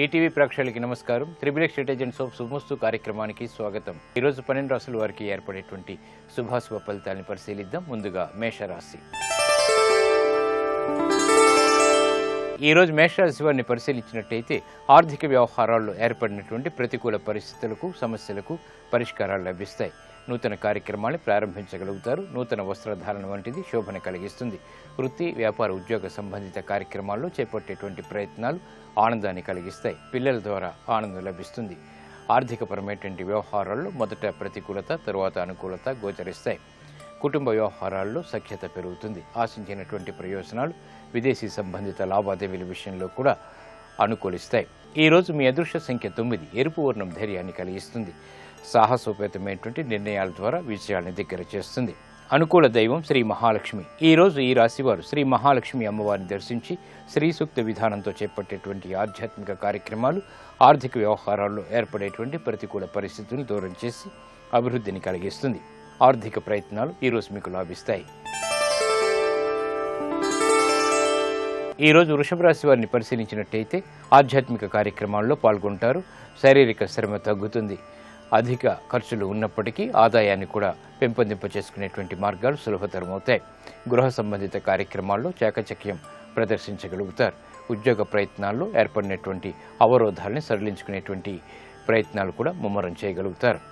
ETV ప్రేక్షకులకి నమస్కారం. Triple strategies of శుభమస్తు కార్యక్రమానికి స్వాగతం. ఈ రోజు 12 రాశుల వారికి ఏర్పడేటువంటి శుభాశుభ ఫలితాలను పరిశీలిద్దాం. ముందుగా మేషరాశి. ఈ రోజు మేషరాశి వారిని పరిశీలించినట్టయితే ఆర్థిక వ్యవహారాల్లో ఏర్పడినటువంటి ప్రతికూల పరిస్థితులకు, సమస్యలకు పరిష్కారాలు లభిస్తాయి. నూతన కార్యక్రమాన్ని ప్రారంభించగలుగుతారు. నూతన వస్త్రధారణ వంటిది శోభన కలిగిస్తుంది. వృత్తి, వ్యాపార, ఉద్యోగ సంబంధిత కార్యక్రమాల్లో చేపట్టేటువంటి ప్రయత్నాలు ఆనందాన్ని కలిగిస్తాయి. పిల్లల ద్వారా ఆనందం లభిస్తుంది. ఆర్థికపరమైనటువంటి వ్యవహారాల్లో మొదట ప్రతికూలత, తరువాత అనుకూలత గోచరిస్తాయి. కుటుంబ వ్యవహారాల్లో సఖ్యత పెరుగుతుంది. ఆశించినటువంటి ప్రయోజనాలు, విదేశీ సంబంధిత లావాదేవీల విషయంలో కూడా అనుకూలిస్తాయి. ఈరోజు మీ అదృష్ట సంఖ్య 9. ఎరుపు వర్ణం ధైర్యాన్ని కలిగిస్తుంది. సాహసోపేతమైనటువంటి నిర్ణయాల ద్వారా విజయాన్ని దగ్గర చేస్తుంది. అనుకూల దైవం శ్రీ మహాలక్ష్మి. ఈరోజు ఈ రాశివారు శ్రీ మహాలక్ష్మి అమ్మవారిని దర్శించి శ్రీ సూక్త విధానంతో చేపట్టేటువంటి ఆధ్యాత్మిక కార్యక్రమాలు ఆర్థిక వ్యవహారాల్లో ఏర్పడేటువంటి ప్రతికూల పరిస్థితులను దూరం చేసి అభివృద్ధిని కలిగిస్తుంది. ఆర్థిక ప్రయత్నాలు ఈరోజు మీకు లాభిస్తాయి. ఈరోజు వృషభ రాశి వారిని పరిశీలించినట్టయితే ఆధ్యాత్మిక కార్యక్రమాల్లో పాల్గొంటారు. శారీరక శ్రమ తగ్గుతుంది. అధిక ఖర్చులు ఉన్నప్పటికీ ఆదాయాన్ని కూడా పెంపొందింపచేసుకునేటువంటి మార్గాలు సులభతరమవుతాయి. గృహ సంబంధిత కార్యక్రమాల్లో చాకచక్యం ప్రదర్శించగలుగుతారు. ఉద్యోగ ప్రయత్నాల్లో ఏర్పడినటువంటి అవరోధాలని సడలించుకునేటువంటి ప్రయత్నాలు కూడా ముమ్మరం చేయగలుగుతారు.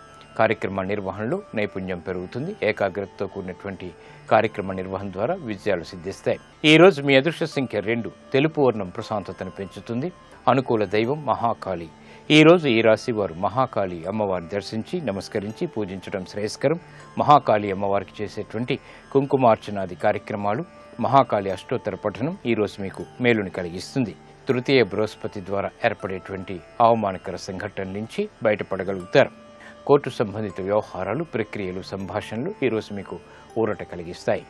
కార్యక్రమ నిర్వహణలో నైపుణ్యం పెరుగుతుంది. ఏకాగ్రతతో కూడినటువంటి కార్యక్రమ నిర్వహణ ద్వారా విజయాలు సిద్ధిస్తాయి. ఈరోజు మీ అదృష్ట సంఖ్య 2. తెలుపు వర్ణం ప్రశాంతతను పెంచుతుంది. అనుకూల దైవం మహాకాళి. ఈరోజు ఈ రాశి వారు మహాకాళి అమ్మవారిని దర్శించి నమస్కరించి పూజించడం శ్రేయస్కరం. మహాకాళి అమ్మవారికి చేసేటువంటి కుంకుమార్చనాది కార్యక్రమాలు, మహాకాళి అష్టోత్తర పఠనం ఈరోజు మీకు మేలుని కలిగిస్తుంది. తృతీయ బృహస్పతి ద్వారా ఏర్పడేటువంటి అవమానకర సంఘటనల నుంచి బయటపడగలుగుతారు. కోర్టు సంబంధిత వ్యవహారాలు, ప్రక్రియలు, సంభాషణలు ఈరోజు మీకు ఊరట కలిగిస్తాయి.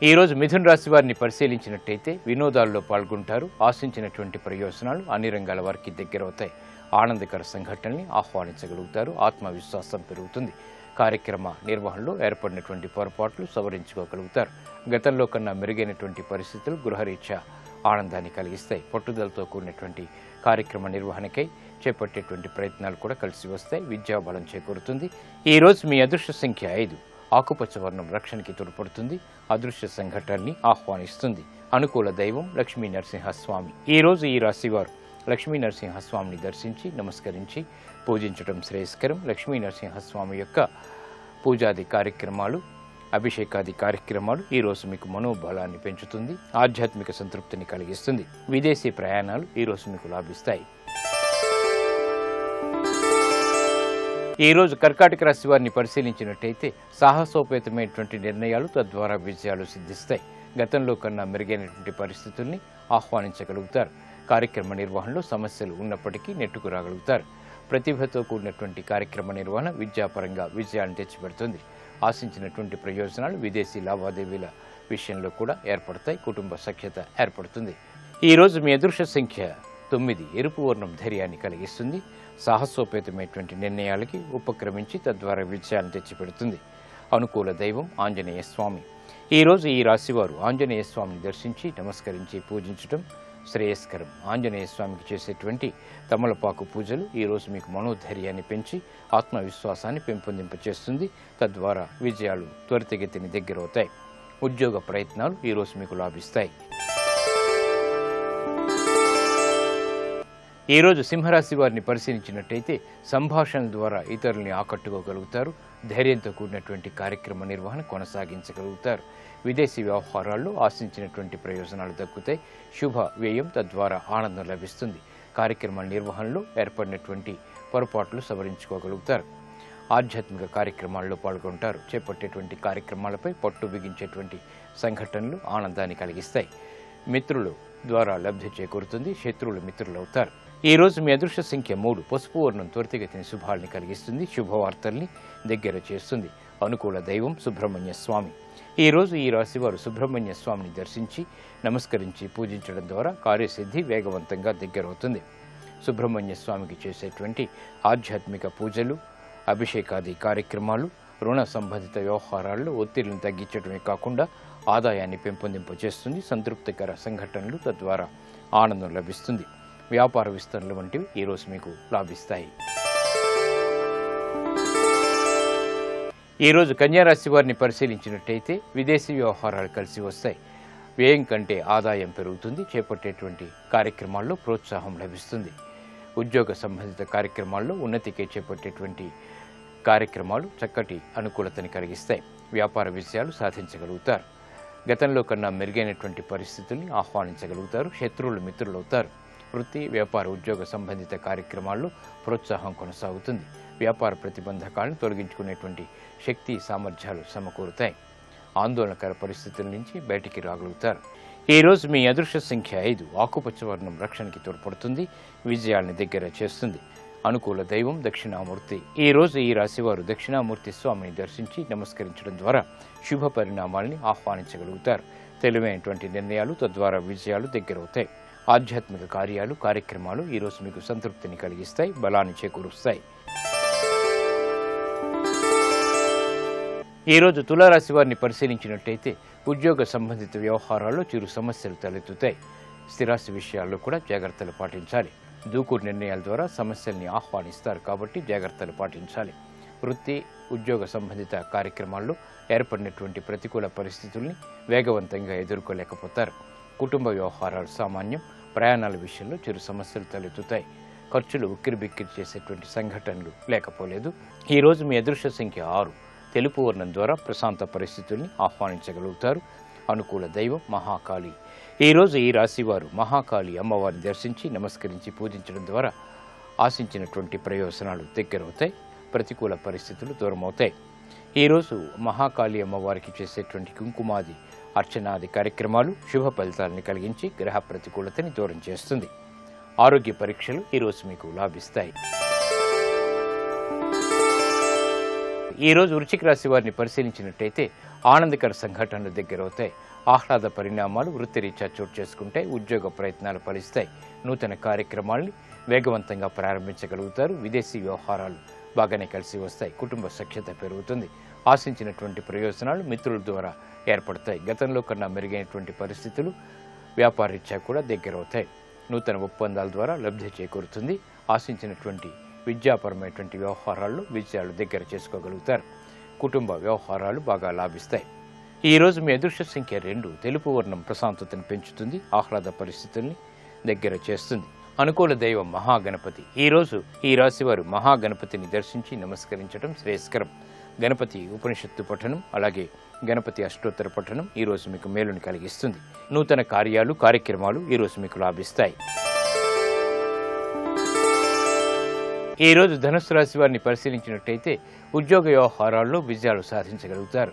ఈరోజు మిథున రాశి వారిని పరిశీలించినట్టయితే వినోదాల్లో పాల్గొంటారు. ఆశించినటువంటి ప్రయోజనాలు అన్ని రంగాల వారికి దగ్గరవుతాయి. ఆనందకర సంఘటనల్ని ఆహ్వానించగలుగుతారు. ఆత్మవిశ్వాసం పెరుగుతుంది. కార్యక్రమ నిర్వహణలో ఏర్పడినటువంటి పొరపాట్లు సవరించుకోగలుగుతారు. గతంలో కన్నా మెరుగైనటువంటి పరిస్థితులు గృహరీత్యా ఆనందాన్ని కలిగిస్తాయి. పట్టుదలతో కూడినటువంటి కార్యక్రమ నిర్వహణకై చేపట్టేటువంటి ప్రయత్నాలు కూడా కలిసి వస్తాయి. విద్యాబలం చేకూరుతుంది. ఈరోజు మీ అదృష్ట సంఖ్య 5. ఆకుపచ్చ వర్ణం రక్షణకి తోడ్పడుతుంది. అదృశ్య సంఘటనల్ని ఆహ్వానిస్తుంది. అనుకూల దైవం లక్ష్మీ నరసింహస్వామి. ఈరోజు ఈ రాశివారు లక్ష్మీ నరసింహస్వామిని దర్శించి నమస్కరించి పూజించడం శ్రేయస్కరం. లక్ష్మీ నరసింహస్వామి యొక్క పూజాది కార్యక్రమాలు, అభిషేకాది కార్యక్రమాలు ఈరోజు మీకు మనోబలాన్ని పెంచుతుంది. ఆధ్యాత్మిక సంతృప్తిని కలిగిస్తుంది. విదేశీ ప్రయాణాలు ఈరోజు మీకు లాభిస్తాయి. ఈరోజు కర్కాటక రాశి వారిని పరిశీలించినట్టయితే సాహసోపేతమైనటువంటి నిర్ణయాలు, తద్వారా విజయాలు సిద్ధిస్తాయి. గతంలో కన్నా మెరుగైనటువంటి పరిస్థితుల్ని ఆహ్వానించగలుగుతారు. కార్యక్రమ నిర్వహణలో సమస్యలు ఉన్నప్పటికీ నెట్టుకు రాగలుగుతారు. ప్రతిభతో కూడినటువంటి కార్యక్రమ నిర్వహణ విద్యాపరంగా విజయాన్ని తెచ్చిపెడుతుంది. ఆశించినటువంటి ప్రయోజనాలు విదేశీ లావాదేవీల విషయంలో కూడా ఏర్పడతాయి. కుటుంబ సఖ్యత ఏర్పడుతుంది. ఈరోజు మీ అదృష్ట సంఖ్య 9. ఎరుపు వర్ణం ధైర్యాన్ని కలిగిస్తుంది. సాహసోపేతమైనటువంటి నిర్ణయాలకి ఉపక్రమించి తద్వారా విజయాన్ని తెచ్చిపెడుతుంది. అనుకూల దైవం ఆంజనేయ స్వామి. ఈరోజు ఈ రాశివారు ఆంజనేయ స్వామిని దర్శించి నమస్కరించి పూజించడం శ్రేయస్కరం. ఆంజనేయ స్వామికి చేసేటువంటి తమలపాకు పూజలు ఈరోజు మీకు మనోధైర్యాన్ని పెంచి ఆత్మవిశ్వాసాన్ని పెంపొందింపచేస్తుంది. తద్వారా విజయాలు త్వరితగతిని దగ్గరవుతాయి. ఉద్యోగ ప్రయత్నాలు ఈరోజు మీకు లాభిస్తాయి. ఈరోజు సింహరాశి వారిని పరిశీలించినట్టయితే సంభాషణ ద్వారా ఇతరుల్ని ఆకట్టుకోగలుగుతారు. ధైర్యంతో కూడినటువంటి కార్యక్రమ నిర్వహణ కొనసాగించగలుగుతారు. విదేశీ వ్యవహారాల్లో ఆశించినటువంటి ప్రయోజనాలు దక్కుతాయి. శుభ వ్యయం, తద్వారా ఆనందం లభిస్తుంది. కార్యక్రమ నిర్వహణలో ఏర్పడినటువంటి పొరపాట్లు సవరించుకోగలుగుతారు. ఆధ్యాత్మిక కార్యక్రమాల్లో పాల్గొంటారు. చేపట్టేటువంటి కార్యక్రమాలపై పట్టు బిగించేటువంటి సంఘటనలు ఆనందాన్ని కలిగిస్తాయి. మిత్రులు ద్వారా లబ్ధి చేకూరుతుంది. శత్రువులు మిత్రులవుతారు. ఈరోజు మీ అదృష్ట సంఖ్య 3. పసుపు వర్ణం త్వరితగతిని శుభాల్ని కలిగిస్తుంది. శుభవార్తల్ని దగ్గర చేస్తుంది. అనుకూల దైవం సుబ్రహ్మణ్య స్వామి. ఈరోజు ఈ రాశివారు సుబ్రహ్మణ్య స్వామిని దర్శించి నమస్కరించి పూజించడం ద్వారా కార్యసిద్ధి వేగవంతంగా దగ్గరవుతుంది. సుబ్రహ్మణ్య స్వామికి చేసేటువంటి ఆధ్యాత్మిక పూజలు, అభిషేకాది కార్యక్రమాలు రుణ సంబంధిత వ్యవహారాల్లో ఒత్తిడిని తగ్గించడమే కాకుండా ఆదాయాన్ని పెంపొందింపజేస్తుంది. సంతృప్తికర సంఘటనలు, తద్వారా ఆనందం లభిస్తుంది. వ్యాపార విస్తరణలు వంటివి ఈరోజు మీకు లాభిస్తాయి. ఈరోజు కన్యారాశి వారిని పరిశీలించినట్టయితే విదేశీ వ్యవహారాలు కలిసి వస్తాయి. వ్యయం కంటే ఆదాయం పెరుగుతుంది. చేపట్టేటువంటి కార్యక్రమాల్లో ప్రోత్సాహం లభిస్తుంది. ఉద్యోగ సంబంధిత కార్యక్రమాల్లో ఉన్నతికి చేపట్టేటువంటి కార్యక్రమాలు చక్కటి అనుకూలతని కలిగిస్తాయి. వ్యాపార విజయాలు సాధించగలుగుతారు. గతంలో కన్నా మెరుగైనటువంటి పరిస్థితుల్ని ఆహ్వానించగలుగుతారు. శత్రువులు మిత్రులవుతారు. వృత్తి, వ్యాపార, ఉద్యోగ సంబంధిత కార్యక్రమాల్లో ప్రోత్సాహం కొనసాగుతుంది. వ్యాపార ప్రతిబంధకాలను తొలగించుకునేటువంటి శక్తి, సామర్థ్యాలు సమకూరుతాయి. ఆందోళనకర పరిస్థితుల నుంచి బయటికి రాగలుగుతారు. ఈరోజు మీ అదృష్ట సంఖ్య 5. ఆకుపచ్చ వర్ణం రక్షణకి తోడ్పడుతుంది. విజయాల్ని దగ్గర చేస్తుంది. అనుకూల దైవం దక్షిణామూర్తి. ఈరోజు ఈ రాశివారు దక్షిణామూర్తి స్వామిని దర్శించి నమస్కరించడం ద్వారా శుభ పరిణామాల్ని ఆహ్వానించగలుగుతారు. తెలివైనటువంటి నిర్ణయాలు, తద్వారా విజయాలు దగ్గరవుతాయి. ఆధ్యాత్మిక కార్యక్రమాలు ఈరోజు మీకు సంతృప్తిని కలిగిస్తాయి, బలాన్ని చేకూరుస్తాయి. ఈరోజు తులారాశి వారిని పరిశీలించినట్టయితే ఉద్యోగ సంబంధిత వ్యవహారాల్లో చిరు సమస్యలు తలెత్తుతాయి. స్థిరాస్తి విషయాల్లో కూడా జాగ్రత్తలు పాటించాలి. దూకుడు నిర్ణయాల ద్వారా సమస్యల్ని ఆహ్వానిస్తారు కాబట్టి జాగ్రత్తలు పాటించాలి. వృత్తి, ఉద్యోగ సంబంధిత కార్యక్రమాల్లో ఏర్పడినటువంటి ప్రతికూల పరిస్థితుల్ని వేగవంతంగా ఎదుర్కోలేకపోతారు. కుటుంబ వ్యవహారాలు సామాన్యం. ప్రయాణాల విషయంలో చిరు సమస్యలు తలెత్తుతాయి. ఖర్చులు ఉక్కిరిబిక్కిరి చేసేటువంటి సంఘటనలు లేకపోలేదు. ఈరోజు మీ అదృష్ట సంఖ్య 6. తెలుపు వర్ణం ద్వారా ప్రశాంత పరిస్థితుల్ని ఆహ్వానించగలుగుతారు. అనుకూల దైవం మహాకాళి. ఈరోజు ఈ రాశివారు మహాకాళి అమ్మవారిని దర్శించి నమస్కరించి పూజించడం ద్వారా ఆశించినటువంటి ప్రయోజనాలు దగ్గరవుతాయి. ప్రతికూల పరిస్థితులు దూరమవుతాయి. ఈరోజు మహాకాళి అమ్మవారికి చేసేటువంటి కుంకుమాది అర్చనాది కార్యక్రమాలు శుభ ఫలితాలను కలిగించి గ్రహ ప్రతికూలతని దూరం చేస్తుంది. ఆరోగ్య పరీక్షలు ఈరోజు మీకు లాభిస్తాయి. ఈరోజు వృశ్చిక రాశి వారిని పరిశీలించినట్టయితే ఆనందకర సంఘటనలు దగ్గరవుతాయి. ఆహ్లాద పరిణామాలు వృత్తిరీత్యా చోటు చేసుకుంటాయి. ఉద్యోగ ప్రయత్నాలు ఫలిస్తాయి. నూతన కార్యక్రమాల్ని వేగవంతంగా ప్రారంభించగలుగుతారు. విదేశీ వ్యవహారాలు బాగానే కలిసి వస్తాయి. కుటుంబ సఖ్యత పెరుగుతుంది. ఆశించినటువంటి ప్రయోజనాలు మిత్రుల ద్వారా ఏర్పడతాయి. గతంలో కన్నా మెరుగైనటువంటి పరిస్థితులు వ్యాపారరీత్యా కూడా దగ్గరవుతాయి. నూతన ఒప్పందాల ద్వారా లబ్ధి చేకూరుతుంది. ఆశించినటువంటి విద్యాపరమైనటువంటి వ్యవహారాల్లో విజయాలు దగ్గర చేసుకోగలుగుతారు. కుటుంబ వ్యవహారాలు బాగా లాభిస్తాయి. ఈరోజు మీ అదృష్ట సంఖ్య 2. తెలుపు వర్ణం ప్రశాంతతను పెంచుతుంది. ఆహ్లాద పరిస్థితుల్ని దగ్గర చేస్తుంది. అనుకూల దైవం మహాగణపతి. ఈరోజు ఈ రాశివారు మహాగణపతిని దర్శించి నమస్కరించడం శ్రేయస్కరం. గణపతి ఉపనిషత్తు పఠనం, అలాగే గణపతి అష్టోత్తర పఠనం ఈరోజు మీకు మేలుని కలిగిస్తుంది. నూతన కార్యక్రమాలు ఈరోజు మీకు లాభిస్తాయి. ఈరోజు ధనుస్సు రాశి వారిని పరిశీలించినట్టయితే ఉద్యోగ వ్యవహారాల్లో విజయాలు సాధించగలుగుతారు.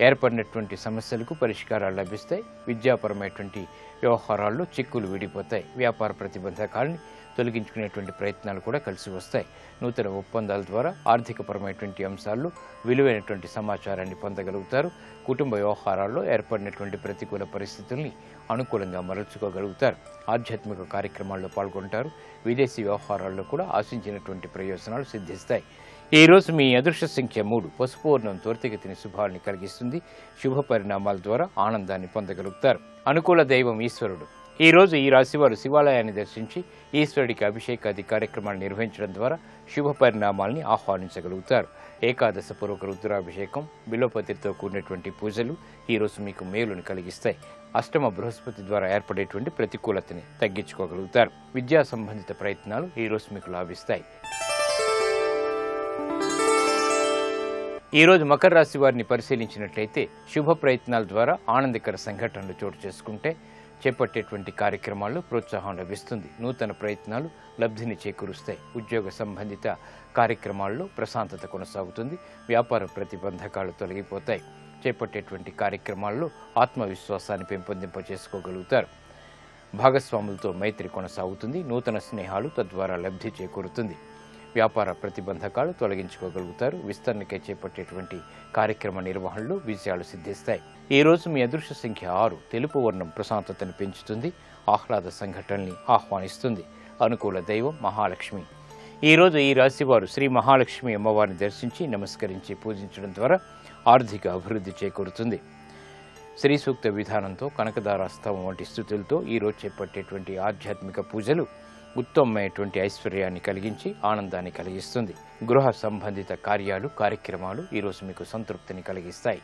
ఏర్పడినటువంటి సమస్యలకు పరిష్కారాలు లభిస్తాయి. విద్యాపరమైనటువంటి వ్యవహారాల్లో చిక్కులు విడిపోతాయి. వ్యాపార ప్రతిబంధకాలని తొలగించుకునేటువంటి ప్రయత్నాలు కూడా కలిసి వస్తాయి. నూతన ఒప్పందాల ద్వారా ఆర్థికపరమైనటువంటి అంశాల్లో విలువైనటువంటి సమాచారాన్ని పొందగలుగుతారు. కుటుంబ వ్యవహారాల్లో ఏర్పడినటువంటి ప్రతికూల పరిస్థితుల్ని అనుకూలంగా మరల్చుకోగలుగుతారు. ఆధ్యాత్మిక కార్యక్రమాల్లో పాల్గొంటారు. విదేశీ వ్యవహారాల్లో కూడా ఆశించినటువంటి ప్రయోజనాలు సిద్ధిస్తాయి. ఈరోజు మీ అదృష్ట సంఖ్య 3. పసుపు వర్ణం త్వరితగతిని శుభాల్ని కలిగిస్తుంది. శుభ పరిణామాల ద్వారా ఆనందాన్ని పొందగలుగుతారు. అనుకూల దైవం ఈశ్వరుడు. ఈరోజు ఈ రాశివారు శివాలయాన్ని దర్శించి ఈశ్వరుడికి అభిషేకాది కార్యక్రమాలు నిర్వహించడం ద్వారా శుభ పరిణామాల్ని ఆహ్వానించగలుగుతారు. ఏకాదశ పూర్వక రుద్రాభిషేకం, బిల్వపత్రితో కూడినటువంటి పూజలు ఈరోజు మీకు మేలుని కలిగిస్తాయి. అష్టమ బృహస్పతి ద్వారా ఏర్పడేటువంటి ప్రతికూలతని తగ్గించుకోగలుగుతారు. విద్యా సంబంధిత ప్రయత్నాలు ఈరోజు మీకు లాభిస్తాయి. ఈరోజు మకర రాశి వారిని పరిశీలించినట్లయితే శుభ ప్రయత్నాల ద్వారా ఆనందకర సంఘటనలు చోటు చేసుకుంటే చేపట్టేటువంటి కార్యక్రమాల్లో ప్రోత్సాహం లభిస్తుంది. నూతన ప్రయత్నాలు లబ్ధిని చేకూరుస్తాయి. ఉద్యోగ సంబంధిత కార్యక్రమాల్లో ప్రశాంతత కొనసాగుతుంది. వ్యాపార ప్రతిబంధకాలు తొలగిపోతాయి. చేపట్టేటువంటి కార్యక్రమాల్లో ఆత్మవిశ్వాసాన్ని పెంపొందింపచేసుకోగలుగుతారు. భాగస్వాములతో మైత్రి కొనసాగుతుంది. నూతన స్నేహాలు తద్వారా లబ్ధి చేకూరుతుంది. వ్యాపార ప్రతిబంధకాలు తొలగించుకోగలుగుతారు. విస్తరణకై చేపట్టేటువంటి కార్యక్రమ నిర్వహణలో విజయాలు సిద్ధిస్తాయి. ఈరోజు మీ అదృష్ట సంఖ్య 6. తెలుపు వర్ణం ప్రశాంతతను పెంచుతుంది. ఆహ్లాద సంఘటనల్ని ఆహ్వానిస్తుంది. అనుకూల దైవం మహాలక్ష్మి. ఈరోజు ఈ రాశివారు శ్రీ మహాలక్ష్మి అమ్మవారిని దర్శించి నమస్కరించి పూజించడం ద్వారా ఆర్థిక అభివృద్ధి చేకూరుతుంది. శ్రీ సూక్త విధానంతో కనకదారాస్తవం వంటి స్థుతులతో ఈరోజు చేపట్టేటువంటి ఆధ్యాత్మిక పూజలు ఉత్తమమైనటువంటి ఐశ్వర్యాన్ని కలిగించి ఆనందాన్ని కలిగిస్తుంది. గృహ సంబంధిత కార్యాలు కార్యక్రమాలు ఈరోజు మీకు సంతృప్తిని కలిగిస్తాయి.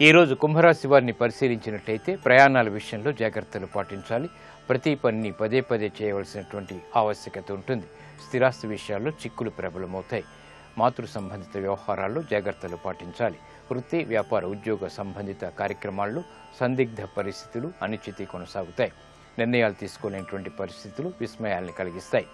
ఈరోజు కుంభరాశి వారిని పరిశీలించినట్లయితే ప్రయాణాల విషయంలో జాగ్రత్తలు పాటించాలి. ప్రతి పనిని పదే పదే చేయవలసినటువంటి ఆవశ్యకత ఉంటుంది. స్థిరాస్తి విషయాల్లో చిక్కులు ప్రబలమవుతాయి. మాతృ సంబంధిత వ్యవహారాల్లో జాగ్రత్తలు పాటించాలి. వృత్తి వ్యాపార ఉద్యోగ సంబంధిత కార్యక్రమాల్లో సందిగ్ధ పరిస్థితులు అనిశ్చితి కొనసాగుతాయి. నిర్ణయాలు తీసుకోలేనటువంటి పరిస్థితులు విస్మయాల్ని కలిగిస్తాయి.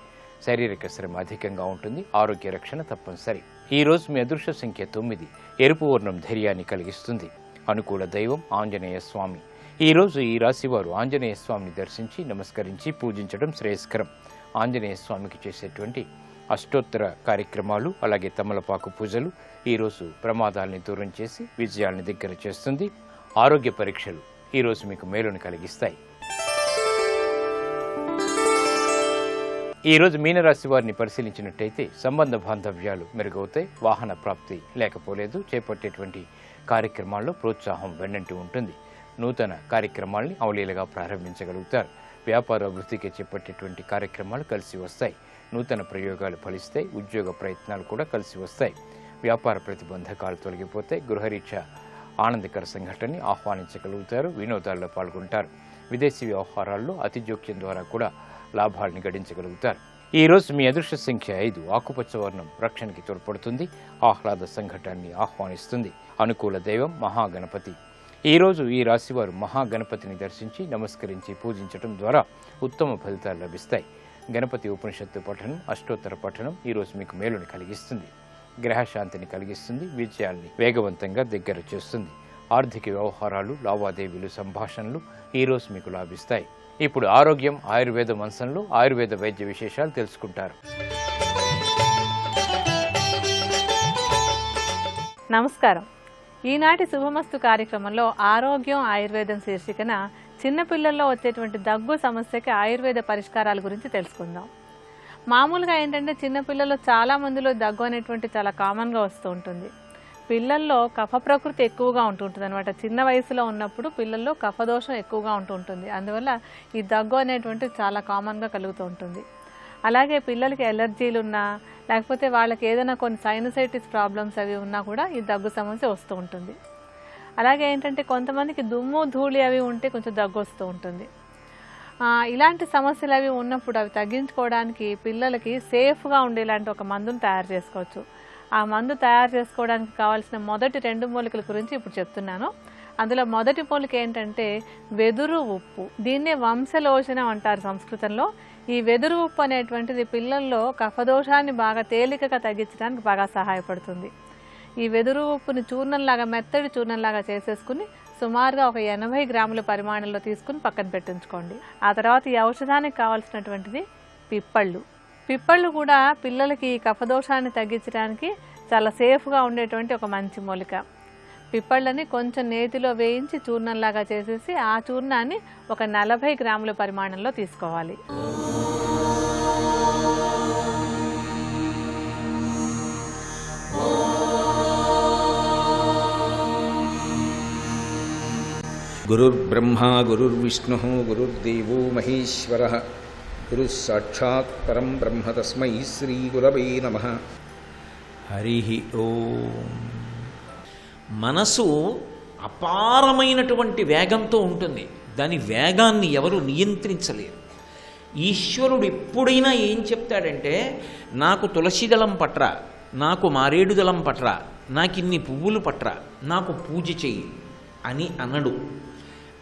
శారీరక శ్రమ అధికంగా ఉంటుంది. ఆరోగ్య రక్షణ తప్పనిసరి. ఈరోజు మీ అదృష్ట సంఖ్య 9. ఎరుపు వర్ణం ధైర్యాన్ని కలిగిస్తుంది. అనుకూల దైవం ఆంజనేయ స్వామి. ఈరోజు ఈ రాశివారు ఆంజనేయ స్వామిని దర్శించి నమస్కరించి పూజించడం శ్రేయస్కరం. ఆంజనేయ స్వామికి చేసేటువంటి అష్టోత్తర కార్యక్రమాలు అలాగే తమలపాకు పూజలు ఈరోజు ప్రమాదాలని దూరం చేసి విజయాల్ని దగ్గర చేస్తుంది. ఆరోగ్య పరీక్షలు ఈరోజు మీకు మేలును కలిగిస్తాయి. ఈరోజు మీనరాశి వారిని పరిశీలించినట్టయితే సంబంధ బాంధవ్యాలు మెరుగవుతాయి. వాహన ప్రాప్తి లేకపోలేదు. చేపట్టేటువంటి కార్యక్రమాల్లో ప్రోత్సాహం వెన్నంటి ఉంటుంది. నూతన కార్యక్రమాల్ని అవలీలగా ప్రారంభించగలుగుతారు. వ్యాపార అభివృద్ధికి చేపట్టేటువంటి కార్యక్రమాలు కలిసి వస్తాయి. నూతన ప్రయోగాలు ఫలిస్తాయి. ఉద్యోగ ప్రయత్నాలు కూడా కలిసి వస్తాయి. వ్యాపార ప్రతిబంధకాలు తొలగిపోతాయి. గృహరీత్యా ఆనందకర సంఘటనని ఆహ్వానించగలుగుతారు. వినోదాల్లో పాల్గొంటారు. విదేశీ వ్యవహారాల్లో అతి జోక్యం ద్వారా కూడా లాభాలను గడించగలుగుతారు. ఈరోజు మీ అదృష్ట సంఖ్య 5. ఆకుపచ్చ వర్ణం రక్షణకి తోడ్పడుతుంది. ఆహ్లాద సంఘటనని ఆహ్వానిస్తుంది. అనుకూల దైవం మహాగణపతి. ఈరోజు ఈ రాశివారు మహాగణపతిని దర్శించి నమస్కరించి పూజించడం ద్వారా ఉత్తమ ఫలితాలు లభిస్తాయి. గణపతి ఉపనిషత్తు పఠనం అష్టోత్తర పఠనం ఈరోజు మీకు మేలుని కలిగిస్తుంది. గ్రహశాంతిని కలిగిస్తుంది. విజయాల్ని వేగవంతంగా దగ్గర చేస్తుంది. ఆర్థిక వ్యవహారాలు లావాదేవీలు సంభాషణలు ఈరోజు మీకు లాభిస్తాయి. ఇప్పుడు ఆరోగ్యం ఆయుర్వేద అంశంలో ఆయుర్వేద వైద్య విశేషాలు తెలుసుకుంటారు. నమస్కారం. ఈనాటి శుభమస్తు కార్యక్రమంలో ఆరోగ్యం ఆయుర్వేదం శీర్షికన చిన్నపిల్లల్లో వచ్చేటువంటి దగ్గు సమస్యకి ఆయుర్వేద పరిష్కారాల గురించి తెలుసుకుందాం. మామూలుగా ఏంటంటే చిన్నపిల్లల్లో చాలా మందిలో దగ్గు అనేటువంటి చాలా కామన్గా వస్తూ ఉంటుంది. పిల్లల్లో కఫ ప్రకృతి ఎక్కువగా ఉంటుంటుంది అనమాట. చిన్న వయసులో ఉన్నప్పుడు పిల్లల్లో కఫదోషం ఎక్కువగా ఉంటుంటుంది. అందువల్ల ఈ దగ్గు అనేటువంటి చాలా కామన్గా కలుగుతూ ఉంటుంది. అలాగే పిల్లలకి ఎలర్జీలు ఉన్నా లేకపోతే వాళ్ళకి ఏదైనా కొన్ని సైనసైటిస్ ప్రాబ్లమ్స్ అవి ఉన్నా కూడా ఈ దగ్గు సమస్య వస్తూ ఉంటుంది. అలాగే ఏంటంటే కొంతమందికి దుమ్ము ధూళి అవి ఉంటే కొంచెం దగ్గు వస్తూ ఉంటుంది. ఇలాంటి సమస్యలు అవి ఉన్నప్పుడు అవి తగ్గించుకోవడానికి పిల్లలకి సేఫ్గా ఉండేలాంటి ఒక మందును తయారు చేసుకోవచ్చు. ఆ మందు తయారు చేసుకోవడానికి కావాల్సిన మొదటి 2 మూలికల గురించి ఇప్పుడు చెప్తున్నాను. అందులో మొదటి మూలిక ఏంటంటే వెదురు ఉప్పు. దీన్నే వంశలోచనం అంటారు సంస్కృతంలో. ఈ వెదురు ఉప్పు అనేటువంటిది పిల్లల్లో కఫదోషాన్ని బాగా తేలికగా తగ్గించడానికి బాగా సహాయపడుతుంది. ఈ వెదురు ఉప్పుని చూర్ణంలాగా మెత్తడి చూర్ణంలాగా చేసేసుకుని సుమారుగా ఒక 80 గ్రాముల పరిమాణంలో తీసుకుని పక్కన పెట్టించుకోండి. ఆ తర్వాత ఈ ఔషధానికి కావాల్సినటువంటిది పిప్పళ్ళు. పిప్పళ్ళు కూడా పిల్లలకి కఫదోషాన్ని తగ్గించడానికి చాలా సేఫ్గా ఉండేటువంటి ఒక మంచి మూలిక. పిప్పళ్ళని కొంచెం నేతిలో వేయించి చూర్ణంలాగా చేసేసి ఆ చూర్ణాన్ని ఒక 40 గ్రాముల పరిమాణంలో తీసుకోవాలి. గురుర్బ్రహ్మా గురుర్విష్ణుః గురుర్దేవో మహేశ్వరః గురుః సాక్షాత్ పరం బ్రహ్మ తస్మై శ్రీ గురవే నమః. హరి ఓం. మనసు అపారమైనటువంటి వేగంతో ఉంటుంది. దాని వేగాన్ని ఎవరు నియంత్రించలేరు. ఈశ్వరుడు ఎప్పుడైనా ఏం చెప్తాడంటే, నాకు తులసి దళం పట్రా, నాకు మారేడు దళం పట్రా, నాకు ఇన్ని పువ్వులు పట్రా, నాకు పూజ చెయ్యి అని అనడు.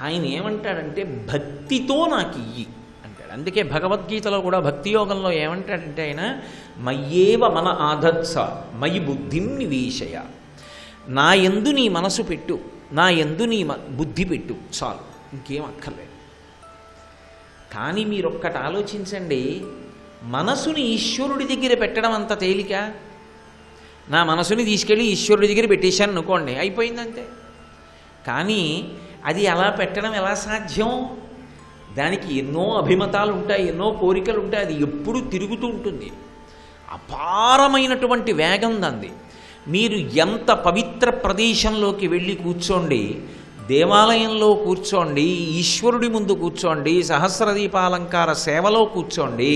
ఆయన ఏమంటాడంటే భక్తితో నాకు ఇయ్యి అంటాడు. అందుకే భగవద్గీతలో కూడా భక్తి యోగంలో ఏమంటాడంటే ఆయన మయ్యేవ మన ఆధత్స మయి బుద్ధిం నివేశయ. నా యందు నీ మనసు పెట్టు, నా యందు నీ బుద్ధి పెట్టు, చాలు, ఇంకేం అక్కర్లేదు. కానీ మీరొక్కటి ఆలోచించండి, మనసుని ఈశ్వరుడి దగ్గర పెట్టడం అంత తేలిక? నా మనసుని తీసుకెళ్ళి ఈశ్వరుడి దగ్గర పెట్టేశాను అనుకోండి, అయిపోయిందంతే. కానీ అది అలా పెట్టడం ఎలా సాధ్యం? దానికి ఎన్నో అభిమతాలు ఉంటాయి, ఎన్నో కోరికలు ఉంటాయి, అది ఎప్పుడూ తిరుగుతూ ఉంటుంది. అపారమైనటువంటి వేగం దాన్ని. మీరు ఎంత పవిత్ర ప్రదేశంలోకి వెళ్ళి కూర్చోండి, దేవాలయంలో కూర్చోండి, ఈశ్వరుడి ముందు కూర్చోండి, సహస్రదీపాలంకార సేవలో కూర్చోండి,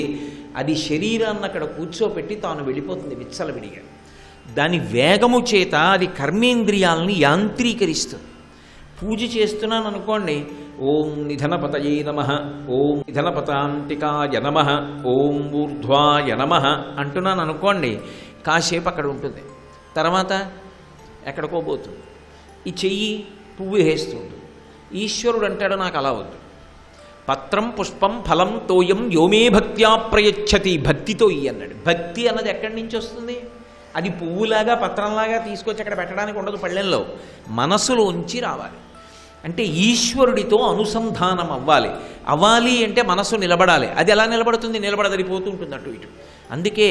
అది శరీరాన్ని అక్కడ కూర్చోపెట్టి తాను వెళ్ళిపోతుంది విచ్చలవిడిగా. దాని వేగము చేత అది కర్మేంద్రియాలని యాంత్రీకరిస్తుంది. పూజ చేస్తున్నాను అనుకోండి, ఓం నిధనపతయే నమః, ఓం నిధనపతాంతికాయ నమః, ఓం ఊర్ధ్వాయ నమః అంటున్నాను అనుకోండి, కాసేపు అక్కడ ఉంటుంది, తర్వాత ఎక్కడికో పోతుంది. ఈ చెయ్యి పువ్వు వేస్తుంది. ఈశ్వరుడు అంటాడు, నాకు అలా వద్దు. పత్రం పుష్పం ఫలం తోయం యోమే భక్త్యా ప్రయచ్చతి, భక్తితో ఇయ్యి అన్నాడు. భక్తి అన్నది ఎక్కడి నుంచి వస్తుంది? అది పువ్వులాగా పత్రంలాగా తీసుకొచ్చి అక్కడ పెట్టడానికి ఉండదు, పళ్ళెంలో మనసులోంచి రావాలి. అంటే ఈశ్వరుడితో అనుసంధానం అవ్వాలి అంటే మనసు నిలబడాలి. అది ఎలా నిలబడుతుంది? నిలబడదని పోతుంటుంది అటు ఇటు. అందుకే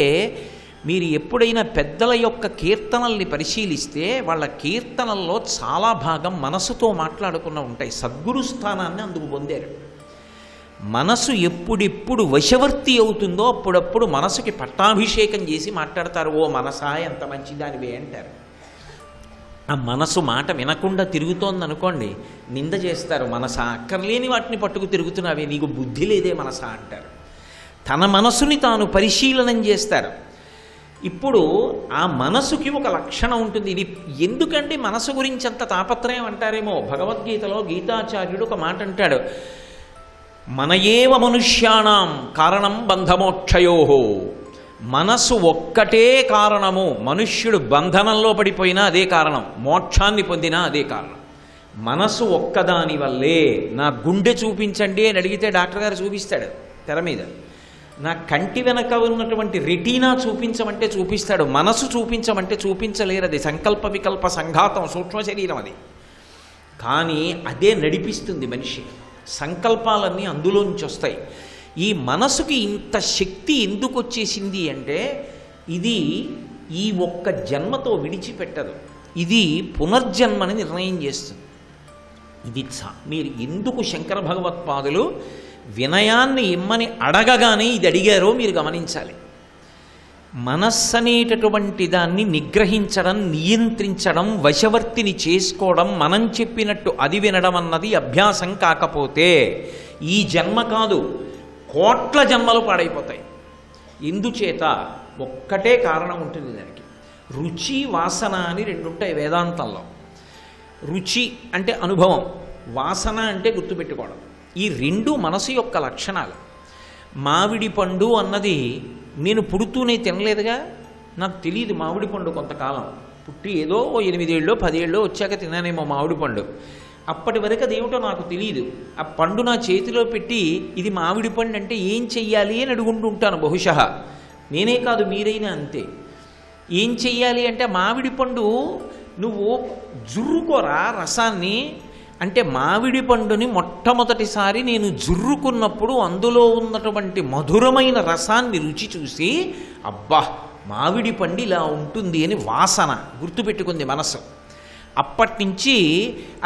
మీరు ఎప్పుడైనా పెద్దల యొక్క కీర్తనల్ని పరిశీలిస్తే వాళ్ళ కీర్తనల్లో చాలా భాగం మనసుతో మాట్లాడుకున్న ఉంటాయి. సద్గురు స్థానాన్ని అందుకు పొందారు. మనసు ఎప్పుడెప్పుడు వశవర్తి అవుతుందో అప్పుడప్పుడు మనసుకి పట్టాభిషేకం చేసి మాట్లాడతారు. ఓ మనసా ఎంత మంచిదానివే అంటారు. ఆ మనసు మాట వినకుండా తిరుగుతోందనుకోండి, నింద చేస్తారు. మనసా, అక్కర్లేని వాటిని పట్టుకు తిరుగుతున్నావే, నీకు బుద్ధి లేదే మనసా అంటారు. తన మనసుని తాను పరిశీలనం చేస్తారు. ఇప్పుడు ఆ మనసుకి ఒక లక్షణం ఉంటుంది. ఇది ఎందుకంటే మనసు గురించి అంత తాపత్రయం అంటారేమో. భగవద్గీతలో గీతాచార్యుడు ఒక మాట అంటాడు, మనయేవ మనుష్యాణం కారణం బంధమోక్షయోహో. మనసు ఒక్కటే కారణము. మనుష్యుడు బంధనంలో పడిపోయినా అదే కారణం, మోక్షాన్ని పొందినా అదే కారణం. మనసు ఒక్కదాని వల్లే. నా గుండె చూపించండి అని అడిగితే డాక్టర్ గారు చూపిస్తాడు తెర మీద. నా కంటి వెనక ఉన్నటువంటి రెటీనా చూపించమంటే చూపిస్తాడు. మనసు చూపించమంటే చూపించలేరు. అది సంకల్ప వికల్ప సంఘాతం, సూక్ష్మ శరీరం అది. కానీ అదే నడిపిస్తుంది మనిషి. సంకల్పాలన్నీ అందులోంచి వస్తాయి. ఈ మనసుకి ఇంత శక్తి ఎందుకు వచ్చేసింది అంటే, ఇది ఈ ఒక్క జన్మతో విడిచిపెట్టదు. ఇది పునర్జన్మని నిర్ణయం చేస్తుంది. ఇది మీరు ఎందుకు శంకర భగవత్పాదులు వినయాన్ని ఇమ్మని అడగగానే ఇది అడిగారో మీరు గమనించాలి. మనస్సు అనేటటువంటి దాన్ని నిగ్రహించడం, నియంత్రించడం, వశవర్తిని చేసుకోవడం, మనం చెప్పినట్టు అది వినడం అన్నది అభ్యాసం కాకపోతే ఈ జన్మ కాదు, కోట్ల జన్మలు పాడైపోతాయి. ఎందుచేత ఒక్కటే కారణం ఉంటుంది దానికి. రుచి వాసన అని రెండు ఉంటాయి వేదాంతంలో. రుచి అంటే అనుభవం, వాసన అంటే గుర్తుపెట్టుకోవడం. ఈ రెండు మనసు యొక్క లక్షణాలు. మామిడి పండు అన్నది నేను పుడుతూనే తినలేదుగా, నాకు తెలియదు మామిడి పండు. కొంతకాలం పుట్టి ఏదో 8 ఏళ్ళో 10 ఏళ్ళో వచ్చాక తిన్నానేమో మామిడి పండు. అప్పటి వరకు అదేమిటో నాకు తెలియదు. ఆ పండు నా చేతిలో పెట్టి ఇది మామిడి పండు అంటే ఏం చెయ్యాలి అని అడుగుంటూ ఉంటాను బహుశः. నేనే కాదు, మీరైనా అంతే. ఏం చెయ్యాలి అంటే, మామిడి పండు నువ్వు జుర్రుకోరా రసాన్ని అంటే, మామిడి పండుని మొట్టమొదటిసారి నేను జుర్రుకున్నప్పుడు అందులో ఉన్నటువంటి మధురమైన రసాన్ని రుచి చూసి, అబ్బా మామిడి పండు ఇలా ఉంటుంది అని వాసన గుర్తుపెట్టుకుంది మనసు. అప్పటి నుంచి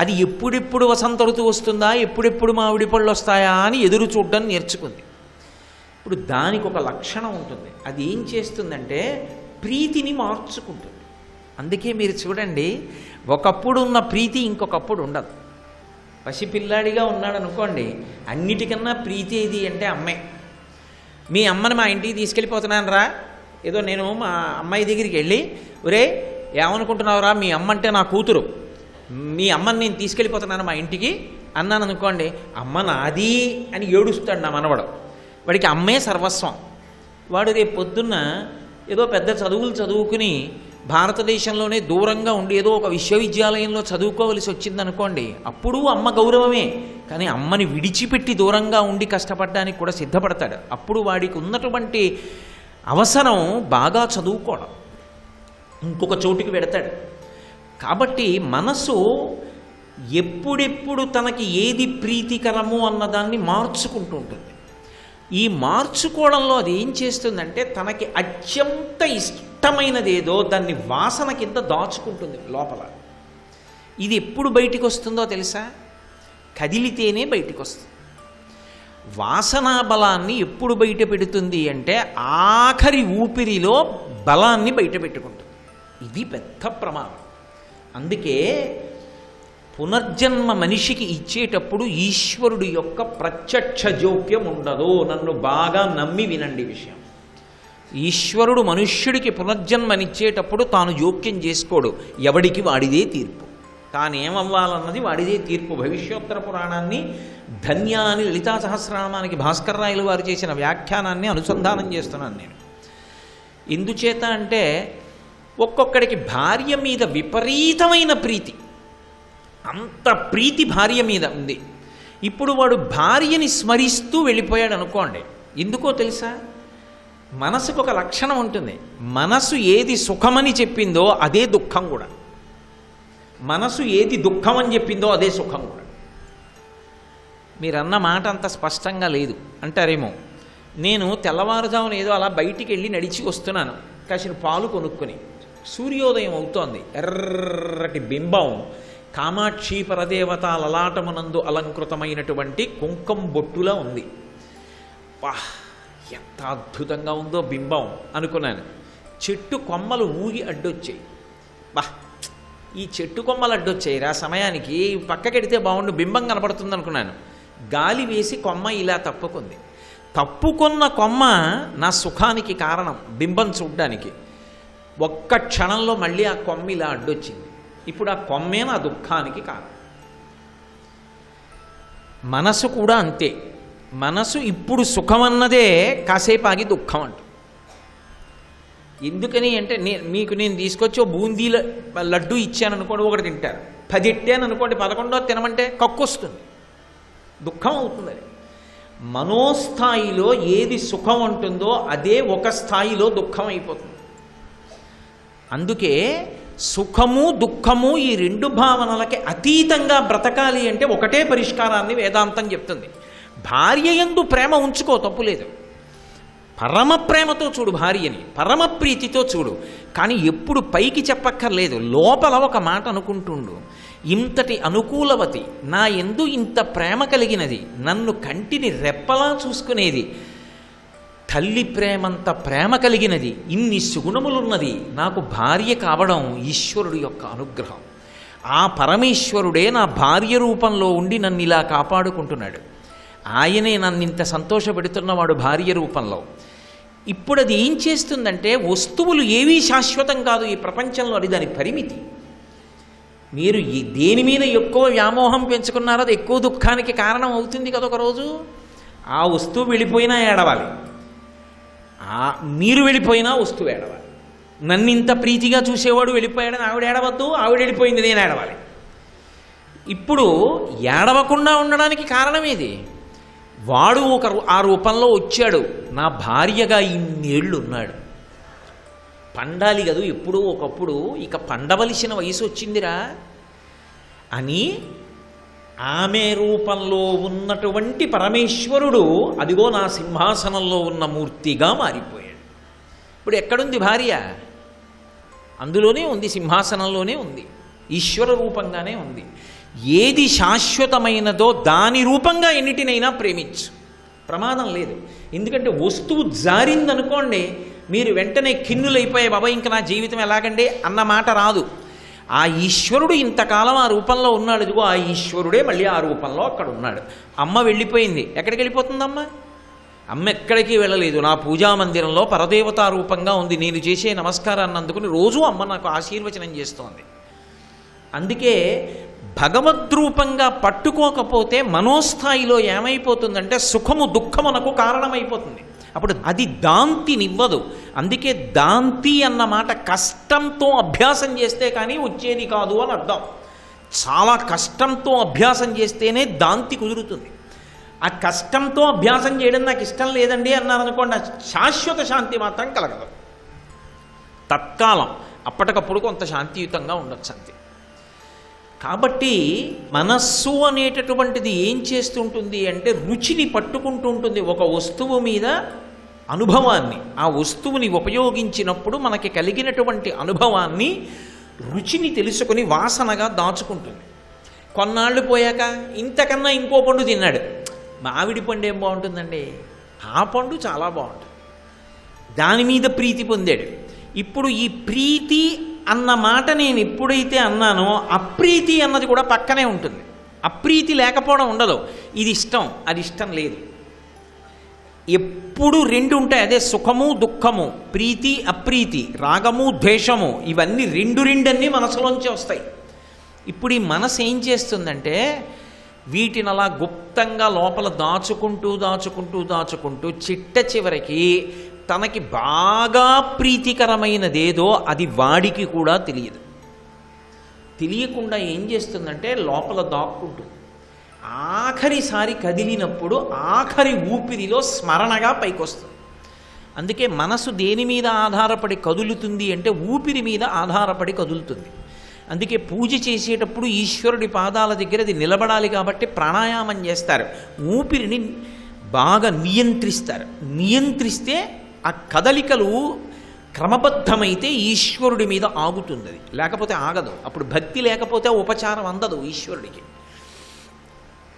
అది ఎప్పుడెప్పుడు వసంత ఋతువు వస్తుందా, ఎప్పుడెప్పుడు మామిడి పళ్ళు వస్తాయా అని ఎదురు చూడడం నేర్చుకుంది. ఇప్పుడు దానికి ఒక లక్షణం ఉంటుంది. అది ఏం చేస్తుందంటే ప్రీతిని మార్చుకుంటుంది. అందుకే మీరు చూడండి, ఒకప్పుడు ఉన్న ప్రీతి ఇంకొకప్పుడు ఉండదు. పసిపిల్లాడిగా ఉన్నాడు అనుకోండి, అన్నిటికన్నా ప్రీతి ఏది అంటే అమ్మే. మీ అమ్మని మా ఇంటికి తీసుకెళ్ళిపోతున్నాను రా, ఏదో నేను మా అమ్మాయి దగ్గరికి వెళ్ళి, ఒరే ఏమనుకుంటున్నావురా, మీ అమ్మ అంటే నా కూతురు, మీ అమ్మని నేను తీసుకెళ్ళిపోతున్నాను మా ఇంటికి అన్నాను అనుకోండి, అమ్మ నాది అని ఏడుస్తాడు నా మనవడు. వాడికి అమ్మే సర్వస్వం. వాడు రేపు పొద్దున్న ఏదో పెద్ద చదువులు చదువుకుని భారతదేశంలోనే దూరంగా ఉండి ఏదో ఒక విశ్వవిద్యాలయంలో చదువుకోవలసి వచ్చిందనుకోండి, అప్పుడు అమ్మ గౌరవమే. కానీ అమ్మని విడిచిపెట్టి దూరంగా ఉండి కష్టపడడానికి కూడా సిద్ధపడతాడు. అప్పుడు వాడికి ఉన్నటువంటి అవసరం బాగా చదువుకోవడం, ఇంకొక చోటుకి వెడతాడు. కాబట్టి మనసు ఎప్పుడెప్పుడు తనకి ఏది ప్రీతికరము అన్నదాన్ని మార్చుకుంటూ ఉంటుంది. ఈ మార్చుకోవడంలో అది ఏం చేస్తుందంటే, తనకి అత్యంత ఇష్టమైనది ఏదో దాన్ని వాసన కింద దాచుకుంటుంది లోపల. ఇది ఎప్పుడు బయటికి వస్తుందో తెలుసా? కదిలితేనే బయటికి వస్తుంది. వాసనా బలాన్ని ఎప్పుడు బయట పెడుతుంది అంటే ఆఖరి ఊపిరిలో బలాన్ని బయట పెట్టుకుంటుంది. ఇది పెద్ద ప్రమాదం. అందుకే పునర్జన్మ మనిషికి ఇచ్చేటప్పుడు ఈశ్వరుడి యొక్క ప్రత్యక్ష జోక్యం ఉండదు. నన్ను బాగా నమ్మి వినండి విషయం. ఈశ్వరుడు మనుష్యుడికి పునర్జన్మనిచ్చేటప్పుడు తాను జోక్యం చేసుకోడు. ఎవడికి వాడిదే తీర్పు. తానేమవ్వాలన్నది వాడిదే తీర్పు. భవిష్యోత్తర పురాణాన్ని ధన్య అని లలితా సహస్రనామానికి భాస్కర్ రాయలు వారు చేసిన వ్యాఖ్యానాన్ని అనుసంధానం చేస్తున్నాను నేను. ఎందుచేత అంటే ఒక్కొక్కడికి భార్య మీద విపరీతమైన ప్రీతి, అంత ప్రీతి భార్య మీద ఉంది. ఇప్పుడు వాడు భార్యని స్మరిస్తూ వెళ్ళిపోయాడు అనుకోండి. ఎందుకో తెలుసా? మనసుకు ఒక లక్షణం ఉంటుంది. మనసు ఏది సుఖమని చెప్పిందో అదే దుఃఖం కూడా. మనసు ఏది దుఃఖం అని చెప్పిందో అదే సుఖం కూడా. మీరన్న మాట అంత స్పష్టంగా లేదు అంటారేమో. నేను తెల్లవారుజామున ఏదో అలా బయటికి వెళ్ళి నడిచి వస్తున్నాను, కాసిన పాలు కొనుక్కొని. సూర్యోదయం అవుతోంది. ఎర్రటి బింబం కామాక్షి పరదేవత లలాటమునందు అలంకృతమైనటువంటి కుంకం బొట్టులా ఉంది. వాహ్, ఎంత అద్భుతంగా ఉందో బింబం అనుకున్నాను. చెట్టు కొమ్మలు ఊగి అడ్డొచ్చాయి. వాహ్, ఈ చెట్టు కొమ్మలు అడ్డొచ్చాయి. ఆ సమయానికి పక్కకెడితే బాగుండు, బింబం కనపడుతుంది అనుకున్నాను. గాలి వేసి కొమ్మ ఇలా తప్పుకుంది. తప్పుకున్న కొమ్మ నా సుఖానికి కారణం, బింబం చూడ్డానికి. ఒక్క క్షణంలో మళ్ళీ ఆ కొమ్మ ఇలా అడ్డొచ్చింది. ఇప్పుడు ఆ కొమ్మే నా దుఃఖానికి కారణం. మనసు కూడా అంతే. మనసు ఇప్పుడు సుఖమన్నదే కాసేపు ఆగి దుఃఖం అంట. ఎందుకని అంటే మీకు నేను తీసుకొచ్చి ఓ బూందీ లడ్డు ఇచ్చాను అనుకోండి, ఒకటి తింటారు. 10 ఎట్టాను అనుకోండి, 11వ తినమంటే కక్కొస్తుంది, దుఃఖం అవుతుంది. అది మనోస్థాయిలో ఏది సుఖం ఉంటుందో అదే ఒక స్థాయిలో దుఃఖం అయిపోతుంది. అందుకే సుఖము దుఃఖము ఈ రెండు భావనలకి అతీతంగా బ్రతకాలి అంటే ఒకటే పరిష్కారాన్ని వేదాంతం చెప్తుంది. భార్య యందు ప్రేమ ఉంచుకో, తప్పులేదు. పరమ ప్రేమతో చూడు భార్యని, పరమ ప్రీతితో చూడు. కానీ ఎప్పుడు పైకి చెప్పక్కర్లేదు, లోపల ఒక మాట అనుకుంటుండు. ఇంతటి అనుకూలవతి, నా యందు ఇంత ప్రేమ కలిగినది, నన్ను కంటిని రెప్పలా చూసుకునేది, తల్లి ప్రేమంత ప్రేమ కలిగినది, ఇన్ని సుగుణములున్నది నాకు భార్య కావడం ఈశ్వరుడు యొక్క అనుగ్రహం. ఆ పరమేశ్వరుడే నా భార్య రూపంలో ఉండి నన్ను ఇలా కాపాడుకుంటున్నాడు. ఆయనే నన్ను ఇంత సంతోషపెడుతున్నవాడు భార్య రూపంలో. ఇప్పుడు అది ఏం చేస్తుందంటే, వస్తువులు ఏవీ శాశ్వతం కాదు ఈ ప్రపంచంలో, అది దాని పరిమితి. మీరు దేని మీద ఎక్కువ వ్యామోహం పెంచుకున్నారో అది ఎక్కువ దుఃఖానికి కారణం అవుతుంది కదా. ఒకరోజు ఆ వస్తువు వెళ్ళిపోయినా ఏడవాలి, మీరు వెళ్ళిపోయినా వస్తువు ఏడవాలి. నన్ను ఇంత ప్రీతిగా చూసేవాడు వెళ్ళిపోయాడని ఆవిడ ఏడవద్దు, ఆవిడ వెళ్ళిపోయింది నేను ఏడవాలి. ఇప్పుడు ఏడవకుండా ఉండడానికి కారణం ఏది? వాడు ఆ రూపంలో వచ్చాడు, నా భార్యగా ఇన్నేళ్ళు ఉన్నాడు. పండాలి కదా ఎప్పుడూ ఒకప్పుడు, ఇక పండవలసిన వయసు వచ్చిందిరా అని ఆమె రూపంలో ఉన్నటువంటి పరమేశ్వరుడు అదిగో నా సింహాసనంలో ఉన్న మూర్తిగా మారిపోయాడు. ఇప్పుడు ఎక్కడుంది భార్య? అందులోనే ఉంది, సింహాసనంలోనే ఉంది, ఈశ్వర రూపంగానే ఉంది. ఏది శాశ్వతమైనదో దాని రూపంగా ఎన్నిటినైనా ప్రేమించు, ప్రమాదం లేదు. ఎందుకంటే వస్తువు జారిందనుకోండి, మీరు వెంటనే కిన్నులైపోయే, బాబా ఇంకా నా జీవితం ఎలాగండి అన్న మాట రాదు. ఆ ఈశ్వరుడు ఇంతకాలం ఆ రూపంలో ఉన్నాడు, ఇదిగో ఆ ఈశ్వరుడే మళ్ళీ ఆ రూపంలో అక్కడ ఉన్నాడు. అమ్మ వెళ్ళిపోయింది, ఎక్కడికి వెళ్ళిపోతుందమ్మ? అమ్మ ఎక్కడికి వెళ్ళలేదు, నా పూజా మందిరంలో పరదేవతా రూపంగా ఉంది. నేను చేసే నమస్కారాన్ని అందుకుని రోజు అమ్మ నాకు ఆశీర్వచనం చేస్తోంది. అందుకే భగవద్రూపంగా పట్టుకోకపోతే మనోస్థాయిలో ఏమైపోతుందంటే సుఖము దుఃఖమునకు కారణమైపోతుంది. అప్పుడు అది దాంతినివ్వదు. అందుకే దాంతి అన్న మాట కష్టంతో అభ్యాసం చేస్తే కానీ వచ్చేది కాదు అని అర్థం. చాలా కష్టంతో అభ్యాసం చేస్తేనే దాంతి కుదురుతుంది. ఆ కష్టంతో అభ్యాసం చేయడం నాకు ఇష్టం లేదండి అన్నారనుకోండి, శాశ్వత శాంతి మాత్రం కలగదు. తత్కాలం అప్పటికప్పుడు కొంత శాంతియుతంగా ఉండొచ్చు అంతే. కాబట్టి మనస్సు అనేటటువంటిది ఏం చేస్తుంటుంది అంటే రుచిని పట్టుకుంటూ ఉంటుంది. ఒక వస్తువు మీద అనుభవాన్ని, ఆ వస్తువుని ఉపయోగించినప్పుడు మనకి కలిగినటువంటి అనుభవాన్ని, రుచిని తెలుసుకుని వాసనగా దాచుకుంటుంది. కొన్నాళ్ళు పోయాక ఇంతకన్నా ఇంకో పండు తిన్నాడు, మామిడి పండు ఏం బాగుంటుందండి? ఆ పండు చాలా బాగుంటుంది. దాని మీద ప్రీతి పొందాడు. ఇప్పుడు ఈ ప్రీతి అన్న మాట నేను ఎప్పుడైతే అన్నానో అప్రీతి అన్నది కూడా పక్కనే ఉంటుంది. అప్రీతి లేకపోవడం ఉండదు. ఇది ఇష్టం, అది ఇష్టం లేదు. ఎప్పుడు రెండు ఉంటాయి. అదే సుఖము దుఃఖము, ప్రీతి అప్రీతి, రాగము ద్వేషము, ఇవన్నీ రెండన్నీ మనసులోంచి వస్తాయి. ఇప్పుడు ఈ మనసు ఏం చేస్తుందంటే వీటిని అలా గుప్తంగా లోపల దాచుకుంటూ చిట్ట చివరికి తనకి బాగా ప్రీతికరమైనదేదో అది వాడికి కూడా తెలియదు. తెలియకుండా ఏం చేస్తుందంటే లోపల దాక్కుంటుంది. ఆఖరిసారి కదిలినప్పుడు ఆఖరి ఊపిరిలో స్మరణగా పైకొస్తుంది. అందుకే మనసు దేని మీద ఆధారపడి కదులుతుంది అంటే ఊపిరి మీద ఆధారపడి కదులుతుంది. అందుకే పూజ చేసేటప్పుడు ఈశ్వరుడి పాదాల దగ్గర అది నిలబడాలి కాబట్టి ప్రాణాయామం చేస్తారు. ఊపిరిని బాగా నియంత్రిస్తారు. నియంత్రిస్తే ఆ కదలికలు క్రమబద్ధమైతే ఈశ్వరుడి మీద ఆగుతుంది. అది లేకపోతే ఆగదు. అప్పుడు భక్తి లేకపోతే ఉపచారం అందదు ఈశ్వరుడికి.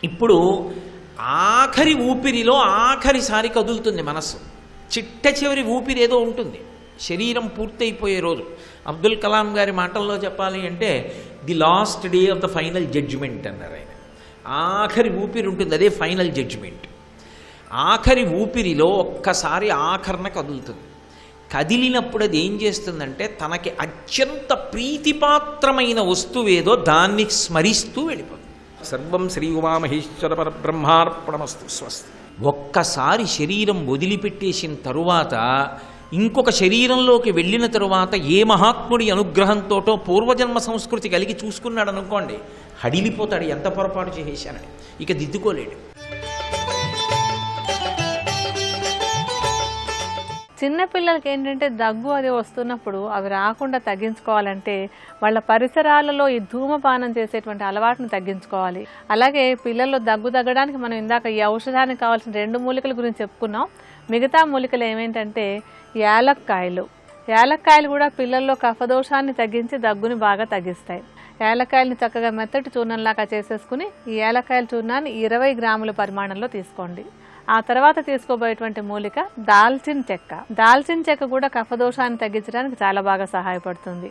ఇప్పుడు ఆఖరి ఊపిరిలో ఆఖరిసారి కదులుతుంది మనస్సు. చిట్ట చివరి ఊపిరి ఏదో ఉంటుంది. శరీరం పూర్తయిపోయే రోజు. అబ్దుల్ కలాం గారి మాటల్లో చెప్పాలి అంటే the last day of the final judgement అన్నారు ఆయన. ఆఖరి ఊపిరి ఉంటుంది, అదే ఫైనల్ జడ్జిమెంట్. ఆఖరి ఊపిరిలో ఒక్కసారి ఆఖరణ కదులుతుంది. కదిలినప్పుడు అది ఏం చేస్తుందంటే తనకి అత్యంత ప్రీతిపాత్రమైన వస్తువేదో దాన్ని స్మరిస్తూ వెళ్ళిపోతుంది. సర్వం శ్రీ ఉమామహేశ్వర పరబ్రహ్మార్పణమస్తు. స్వస్తి. ఒక్కసారి శరీరం వదిలిపెట్టేసిన తరువాత ఇంకొక శరీరంలోకి వెళ్ళిన తరువాత ఏ మహాత్ముడి అనుగ్రహంతోటో పూర్వజన్మ సంస్కృతి కలిగి చూసుకున్నాడు అనుకోండి, హడిలిపోతాడు. ఎంత పొరపాటు చేసేశానని ఇక దిద్దుకోలేడు. చిన్నపిల్లలకి ఏంటంటే దగ్గు అది వస్తున్నప్పుడు అవి రాకుండా తగ్గించుకోవాలంటే వాళ్ళ పరిసరాలలో ఈ ధూమపానం చేసేటువంటి అలవాటును తగ్గించుకోవాలి. అలాగే పిల్లల్లో దగ్గు తగ్గడానికి మనం ఇందాక ఈ ఔషధానికి కావాల్సిన 2 మూలికల గురించి చెప్పుకున్నాం. మిగతా మూలికలు ఏమేంటంటే యాలక్కాయలు కూడా పిల్లల్లో కఫదోషాన్ని తగ్గించి దగ్గుని బాగా తగ్గిస్తాయి. యాలక్కాయలని చక్కగా మెత్తటి చూర్ణంలాగా చేసేసుకుని ఈ యాలక్కాయల చూర్ణాన్ని 20 గ్రాముల పరిమాణంలో తీసుకోండి. ఆ తర్వాత తీసుకోబోయేటువంటి మూలిక దాల్చిన చెక్క. దాల్చిన చెక్క కూడా కఫదోషాన్ని తగ్గించడానికి చాలా బాగా సహాయపడుతుంది.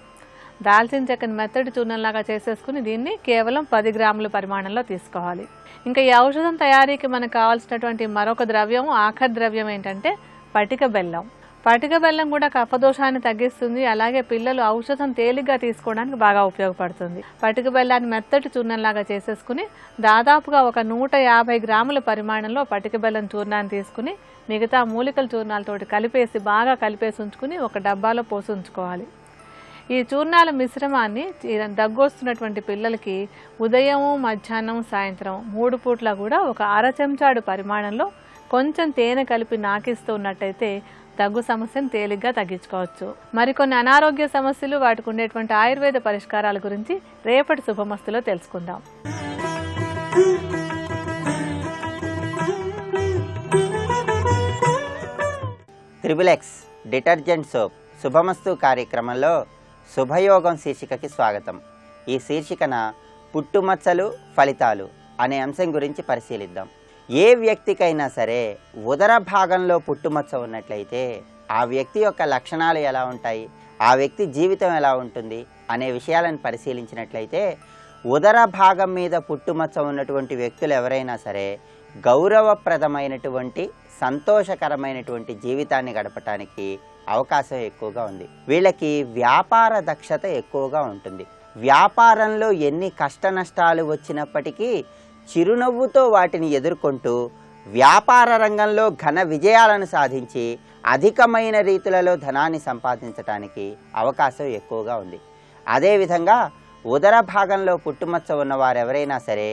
దాల్చిన చెక్కని మెత్తటి చూర్ణంలాగా చేసేసుకుని దీన్ని కేవలం 10 గ్రాముల పరిమాణంలో తీసుకోవాలి. ఇంకా ఈ ఔషధం తయారీకి మనకు కావాల్సినటువంటి మరొక ద్రవ్యం, ఆఖరి ద్రవ్యం ఏంటంటే పటిక బెల్లం. పటిక బెల్లం కూడా కఫదోషాన్ని తగ్గిస్తుంది. అలాగే పిల్లలు ఔషధం తేలిగ్గా తీసుకోవడానికి బాగా ఉపయోగపడుతుంది. పటిక బెల్లాన్ని మెత్తటి చూర్ణంలాగా చేసేసుకుని దాదాపుగా ఒక 150 గ్రాముల పరిమాణంలో పటిక బెల్లం చూర్ణాన్ని తీసుకుని మిగతా మూలికల చూర్ణాలతోటి బాగా కలిపేసి ఉంచుకుని ఒక డబ్బాలో పోసి ఉంచుకోవాలి. ఈ చూర్ణాల మిశ్రమాన్ని దగ్గు వస్తున్నటువంటి పిల్లలకి ఉదయం, మధ్యాహ్నం, సాయంత్రం 3 పూట్ల కూడా ఒక 1/2 చెంచాడు పరిమాణంలో కొంచెం తేనె కలిపి నాకిస్తూ ఉన్నట్టయితే దగ్గు సమస్యను తేలిగ్గా తగ్గించుకోవచ్చు. మరికొన్ని అనారోగ్య సమస్యలు, వాటికి ఉండేటువంటి ఆయుర్వేద పరిష్కారాల గురించి రేపటి శుభమస్తులో తెలుసుకుందాం. XXX డిటర్జెంట్ సోప్ శుభమస్తు కార్యక్రమంలో శుభయోగం శీర్షికకి స్వాగతం. ఈ శీర్షికన పుట్టుమచ్చలు ఫలితాలు అనే అంశం గురించి పరిశీలిద్దాం. ఏ వ్యక్తికైనా సరే ఉదర భాగంలో పుట్టుమచ్చ ఉన్నట్లయితే ఆ వ్యక్తి యొక్క లక్షణాలు ఎలా ఉంటాయి, ఆ వ్యక్తి జీవితం ఎలా ఉంటుంది అనే విషయాలను పరిశీలించినట్లయితే ఉదర భాగం మీద పుట్టుమచ్చ ఉన్నటువంటి వ్యక్తులు ఎవరైనా సరే గౌరవప్రదమైనటువంటి సంతోషకరమైనటువంటి జీవితాన్ని గడపటానికి అవకాశం ఎక్కువగా ఉంది. వీళ్ళకి వ్యాపార దక్షత ఎక్కువగా ఉంటుంది. వ్యాపారంలో ఎన్ని కష్ట నష్టాలు వచ్చినప్పటికీ చిరునవ్వుతో వాటిని ఎదుర్కొంటూ వ్యాపార రంగంలో ఘన విజయాలను సాధించి అధికమైన రీతులలో ధనాన్ని సంపాదించడానికి అవకాశం ఎక్కువగా ఉంది. అదేవిధంగా ఉదర భాగంలో పుట్టుమచ్చ ఉన్నవారు ఎవరైనా సరే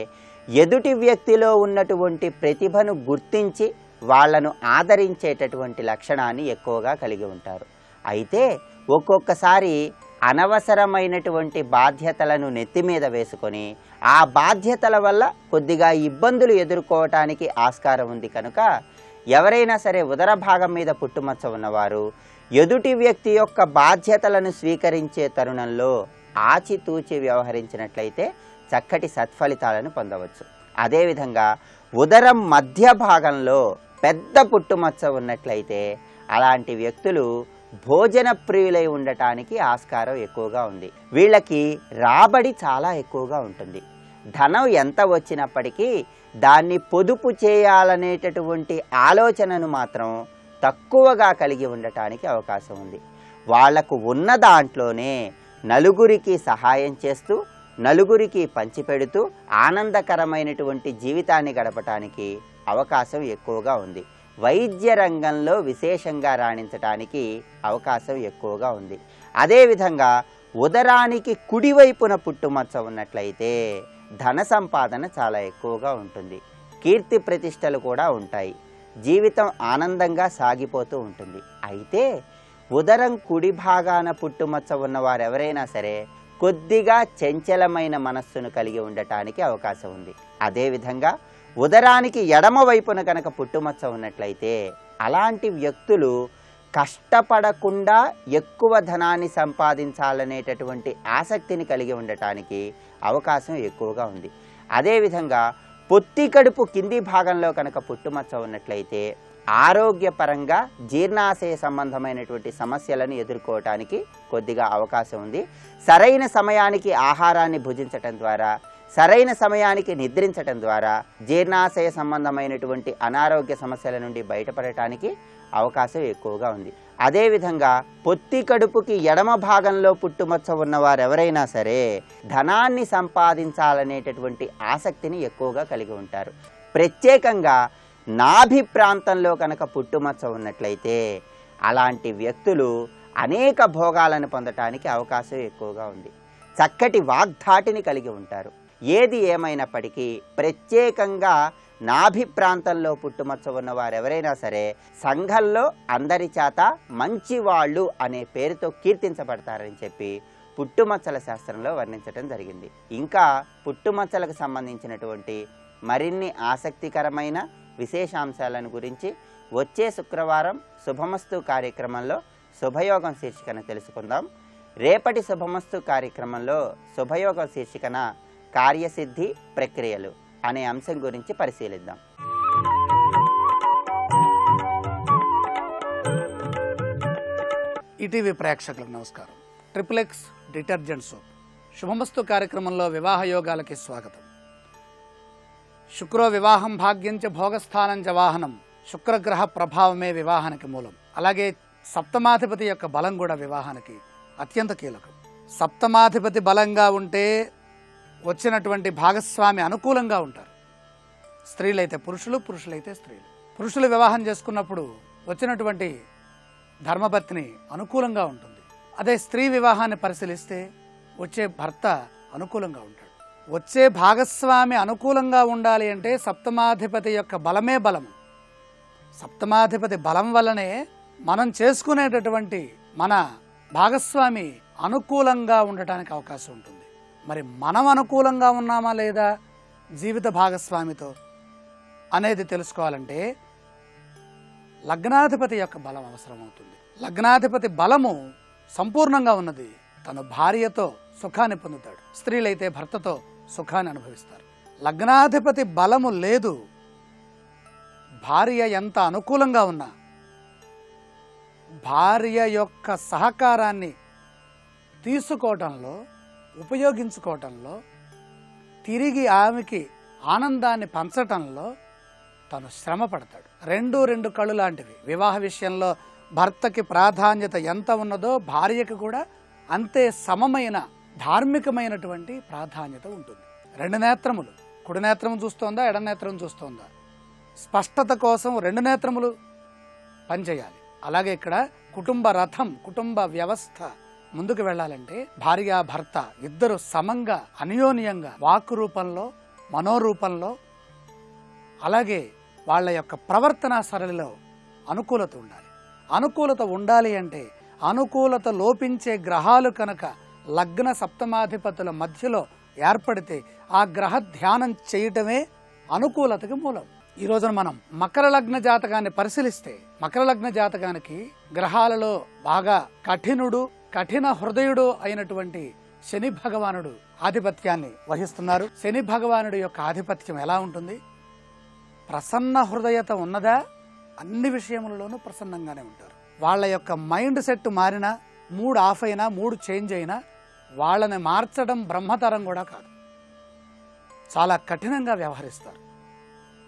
ఎదుటి వ్యక్తిలో ఉన్నటువంటి ప్రతిభను గుర్తించి వాళ్లను ఆదరించేటటువంటి లక్షణాన్ని ఎక్కువగా కలిగి ఉంటారు. అయితే ఒక్కొక్కసారి అనవసరమైనటువంటి బాధ్యతలను నెత్తి మీద వేసుకొని ఆ బాధ్యతల వల్ల కొద్దిగా ఇబ్బందులు ఎదుర్కోవటానికి ఆస్కారం ఉంది. కనుక ఎవరైనా సరే ఉదర భాగం మీద పుట్టుమచ్చ ఉన్నవారు ఎదుటి వ్యక్తి యొక్క బాధ్యతలను స్వీకరించే తరుణంలో ఆచితూచి వ్యవహరించినట్లయితే చక్కటి సత్ఫలితాలను పొందవచ్చు. అదేవిధంగా ఉదరం మధ్య భాగంలో పెద్ద పుట్టుమచ్చ ఉన్నట్లయితే అలాంటి వ్యక్తులు భోజన ప్రియులై ఉండటానికి ఆస్కారం ఎక్కువగా ఉంది. వీళ్ళకి రాబడి చాలా ఎక్కువగా ఉంటుంది. ధనం ఎంత వచ్చినప్పటికీ దాన్ని పొదుపు చేయాలనేటటువంటి ఆలోచనను మాత్రం తక్కువగా కలిగి ఉండటానికి అవకాశం ఉంది. వాళ్లకు ఉన్న దాంట్లోనే నలుగురికి సహాయం చేస్తూ నలుగురికి పంచిపెడుతూ ఆనందకరమైనటువంటి జీవితాన్ని గడపటానికి అవకాశం ఎక్కువగా ఉంది. వైద్య రంగంలో విశేషంగా రాణించటానికి అవకాశం ఎక్కువగా ఉంది. అదేవిధంగా ఉదరానికి కుడివైపున పుట్టుమచ్చ ఉన్నట్లయితే ధన సంపాదన చాలా ఎక్కువగా ఉంటుంది. కీర్తి ప్రతిష్టలు కూడా ఉంటాయి. జీవితం ఆనందంగా సాగిపోతూ ఉంటుంది. అయితే ఉదరం కుడి భాగాన పుట్టుమచ్చ ఉన్నవారు ఎవరైనా సరే కొద్దిగా చంచలమైన మనస్సును కలిగి ఉండటానికి అవకాశం ఉంది. అదేవిధంగా ఉదరానికి ఎడమ వైపున కనుక పుట్టుమచ్చ ఉన్నట్లయితే అలాంటి వ్యక్తులు కష్టపడకుండా ఎక్కువ ధనాన్ని సంపాదించాలనేటటువంటి ఆసక్తిని కలిగి ఉండటానికి అవకాశం ఎక్కువగా ఉంది. అదేవిధంగా పొత్తి కడుపు కింది భాగంలో కనుక పుట్టుమచ్చ ఉన్నట్లయితే ఆరోగ్యపరంగా జీర్ణాశయ సంబంధమైనటువంటి సమస్యలను ఎదుర్కోవటానికి కొద్దిగా అవకాశం ఉంది. సరైన సమయానికి ఆహారాన్ని భుజించటం ద్వారా, సరైన సమయానికి నిద్రించటం ద్వారా జీర్ణాశయ సంబంధమైనటువంటి అనారోగ్య సమస్యల నుండి బయటపడటానికి అవకాశం ఎక్కువగా ఉంది. అదేవిధంగా పొత్తి కడుపుకి ఎడమ భాగంలో పుట్టుమచ్చ ఉన్నవారు ఎవరైనా సరే ధనాన్ని సంపాదించాలనేటటువంటి ఆసక్తిని ఎక్కువగా కలిగి ఉంటారు. ప్రత్యేకంగా నాభి ప్రాంతంలో కనుక పుట్టుమచ్చ ఉన్నట్లయితే అలాంటి వ్యక్తులు అనేక భోగాలను పొందటానికి అవకాశం ఎక్కువగా ఉంది. చక్కటి వాగ్ధాటిని కలిగి ఉంటారు. ఏది ఏమైనప్పటికీ ప్రత్యేకంగా నాభి ప్రాంతంలో పుట్టుమచ్చ ఉన్నవారు ఎవరైనా సరే సంఘంలో అందరి చేత మంచివాళ్ళు అనే పేరుతో కీర్తించబడతారని చెప్పి పుట్టుమచ్చల శాస్త్రంలో వర్ణించడం జరిగింది. ఇంకా పుట్టుమచ్చలకు సంబంధించినటువంటి మరిన్ని ఆసక్తికరమైన విశేషాంశాలను గురించి వచ్చే శుక్రవారం శుభమస్తు కార్యక్రమంలో శుభయోగం శీర్షికన తెలుసుకుందాం. రేపటి శుభమస్తు కార్యక్రమంలో శుభయోగం శీర్షికన కార్యసిద్ధి ప్రక్రియలు అనే అంశం గురించి పరిశీలిద్దాం. ఈటీవీ ప్రేక్షకులకు నమస్కారం. ట్రిపుల్ ఎక్స్ డిటర్జెంట్ సోప్ శుభమస్తు కార్యక్రమంలో వివాహ యోగాలకి స్వాగతం. శుక్రో వివాహం భాగ్యంచ భోగస్థానం చ వాహనం. శుక్రగ్రహ ప్రభావమే వివాహానికి మూలం. అలాగే సప్తమాధిపతి యొక్క బలం కూడా వివాహానికి అత్యంత కీలకం. సప్తమాధిపతి బలంగా ఉంటే వచ్చినటువంటి భాగస్వామి అనుకూలంగా ఉంటారు. స్త్రీలైతే పురుషులు, పురుషులైతే స్త్రీలు. పురుషులు వివాహం చేసుకున్నప్పుడు వచ్చినటువంటి ధర్మపత్ని అనుకూలంగా ఉంటుంది. అదే స్త్రీ వివాహాన్ని పరిశీలిస్తే వచ్చే భర్త అనుకూలంగా ఉంటాడు. వచ్చే భాగస్వామి అనుకూలంగా ఉండాలి అంటే సప్తమాధిపతి యొక్క బలమే బలం. సప్తమాధిపతి బలం వల్లనే మనం చేసుకునేటటువంటి మన భాగస్వామి అనుకూలంగా ఉండటానికి అవకాశం ఉంటుంది. మరి మనం అనుకూలంగా ఉన్నామా లేదా జీవిత భాగస్వామితో అనేది తెలుసుకోవాలంటే లగ్నాధిపతి యొక్క బలం అవసరమవుతుంది. లగ్నాధిపతి బలము సంపూర్ణంగా ఉన్నది తన భార్యతో సుఖాన్ని పొందుతాడు. స్త్రీలైతే భర్తతో సుఖాన్ని అనుభవిస్తారు. లగ్నాధిపతి బలము లేదు, భార్య ఎంత అనుకూలంగా ఉన్నా భార్య యొక్క సహకారాన్ని తీసుకోవటంలో, ఉపయోగించుకోవటంలో, తిరిగి ఆమెకి ఆనందాన్ని పంచటంలో తను శ్రమ పడతాడు. రెండు కళ్ళు లాంటివి. వివాహ విషయంలో భర్తకి ప్రాధాన్యత ఎంత ఉన్నదో భార్యకి కూడా అంతే సమమైన ధార్మికమైనటువంటి ప్రాధాన్యత ఉంటుంది. రెండు నేత్రములు, కుడి నేత్రం చూస్తోందా ఎడ నేత్రం చూస్తోందా, స్పష్టత కోసం రెండు నేత్రములు పనిచేయాలి. అలాగే ఇక్కడ కుటుంబ రథం, కుటుంబ వ్యవస్థ ముందుకు వెళ్ళాలంటే భార్య భర్త ఇద్దరు సమంగా అన్యోన్యంగా వాక్కు రూపంలో, మనోరూపంలో, అలాగే వాళ్ళ యొక్క ప్రవర్తన సరళిలో అనుకూలత ఉండాలి. అనుకూలత ఉండాలి అంటే అనుకూలత లోపించే గ్రహాలు కనుక లగ్న సప్తమాధిపతుల మధ్యలో ఏర్పడితే ఆ గ్రహ ధ్యానం చేయటమే అనుకూలతకి మూలం. ఈ రోజున మనం మకర లగ్న జాతకాన్ని పరిశీలిస్తే మకర లగ్న జాతకానికి గ్రహాలలో బాగా కఠిన హృదయుడు అయినటువంటి శని భగవానుడు ఆధిపత్యాన్ని వహిస్తున్నారు. శని భగవానుడి యొక్క ఆధిపత్యం ఎలా ఉంటుంది? ప్రసన్న హృదయత ఉన్నదా అన్ని విషయములలోనూ ప్రసన్నంగానే ఉంటారు. వాళ్ళ యొక్క మైండ్ సెట్ మారినా, మూడ్ ఆఫ్ అయినా, మూడ్ చేంజ్ అయినా వాళ్ళని మార్చడం బ్రహ్మతరం కూడా కాదు. చాలా కఠినంగా వ్యవహరిస్తారు.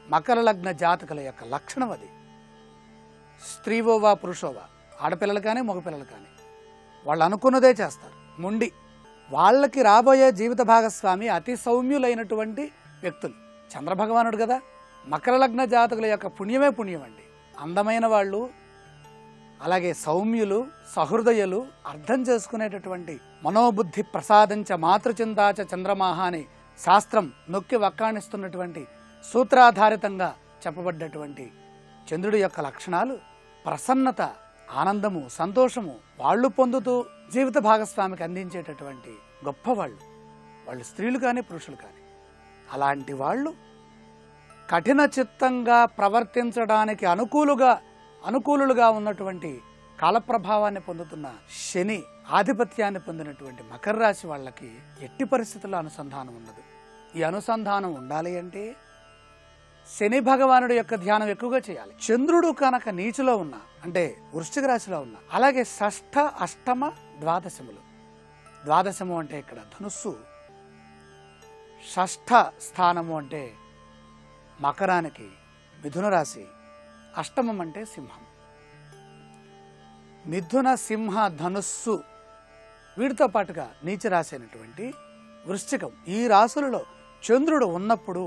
మకర లగ్న జాతకుల యొక్క లక్షణం అది. స్త్రీవోవా పురుషోవా, ఆడపిల్లలు కానీ మగపిల్లలు కానీ వాళ్ళు అనుకున్నదే చేస్తారు. మొండి. వాళ్ళకి రాబోయే జీవిత భాగస్వామి అతి సౌమ్యులైనటువంటి వ్యక్తులు. చంద్రభగవానుడు కదా. మకర లగ్న జాతకుల యొక్క పుణ్యమే పుణ్యం అండి. అందమైన వాళ్ళు, అలాగే సౌమ్యులు, సహృదయులు, అర్థం చేసుకునేటటువంటి మనోబుద్ధి ప్రసాదించ మాతృచింతాచ చంద్రమాహ అని శాస్త్రం నొక్కి వక్కాణిస్తున్నటువంటి సూత్రాధారితంగా చెప్పబడ్డటువంటి చంద్రుడి యొక్క లక్షణాలు ప్రసన్నత, ఆనందము, సంతోషము వాళ్ళు పొందుతూ జీవిత భాగస్వామికి అందించేటటువంటి గొప్పవాళ్ళు. వాళ్ళు స్త్రీలు కానీ పురుషులు కానీ. అలాంటి వాళ్ళు కఠిన చిత్తంగా ప్రవర్తించడానికి అనుకూలుగా ఉన్నటువంటి కాలప్రభావాన్ని పొందుతున్న శని ఆధిపత్యాన్ని పొందినటువంటి మకర రాశి వాళ్ళకి ఎట్టి పరిస్థితుల్లో అనుసంధానం ఉండదు. ఈ అనుసంధానం ఉండాలి అంటే శని భగవానుడి యొక్క ధ్యానం ఎక్కువగా చేయాలి. చంద్రుడు కనుక నీచులో ఉన్నా, అంటే వృశ్చిక రాశిలో ఉన్నా, అలాగే షష్ఠ, అష్టమ, ద్వాదశములు. ద్వాదశము అంటే ఇక్కడ ధనుస్సు, షష్ఠ స్థానము అంటే మకరానికి మిథున రాశి, అష్టమం అంటే సింహం. మిథున, సింహ, ధనుస్సు వీటితో పాటుగా నీచ రాశి అయినటువంటి వృశ్చికం. ఈ రాశులలో చంద్రుడు ఉన్నప్పుడు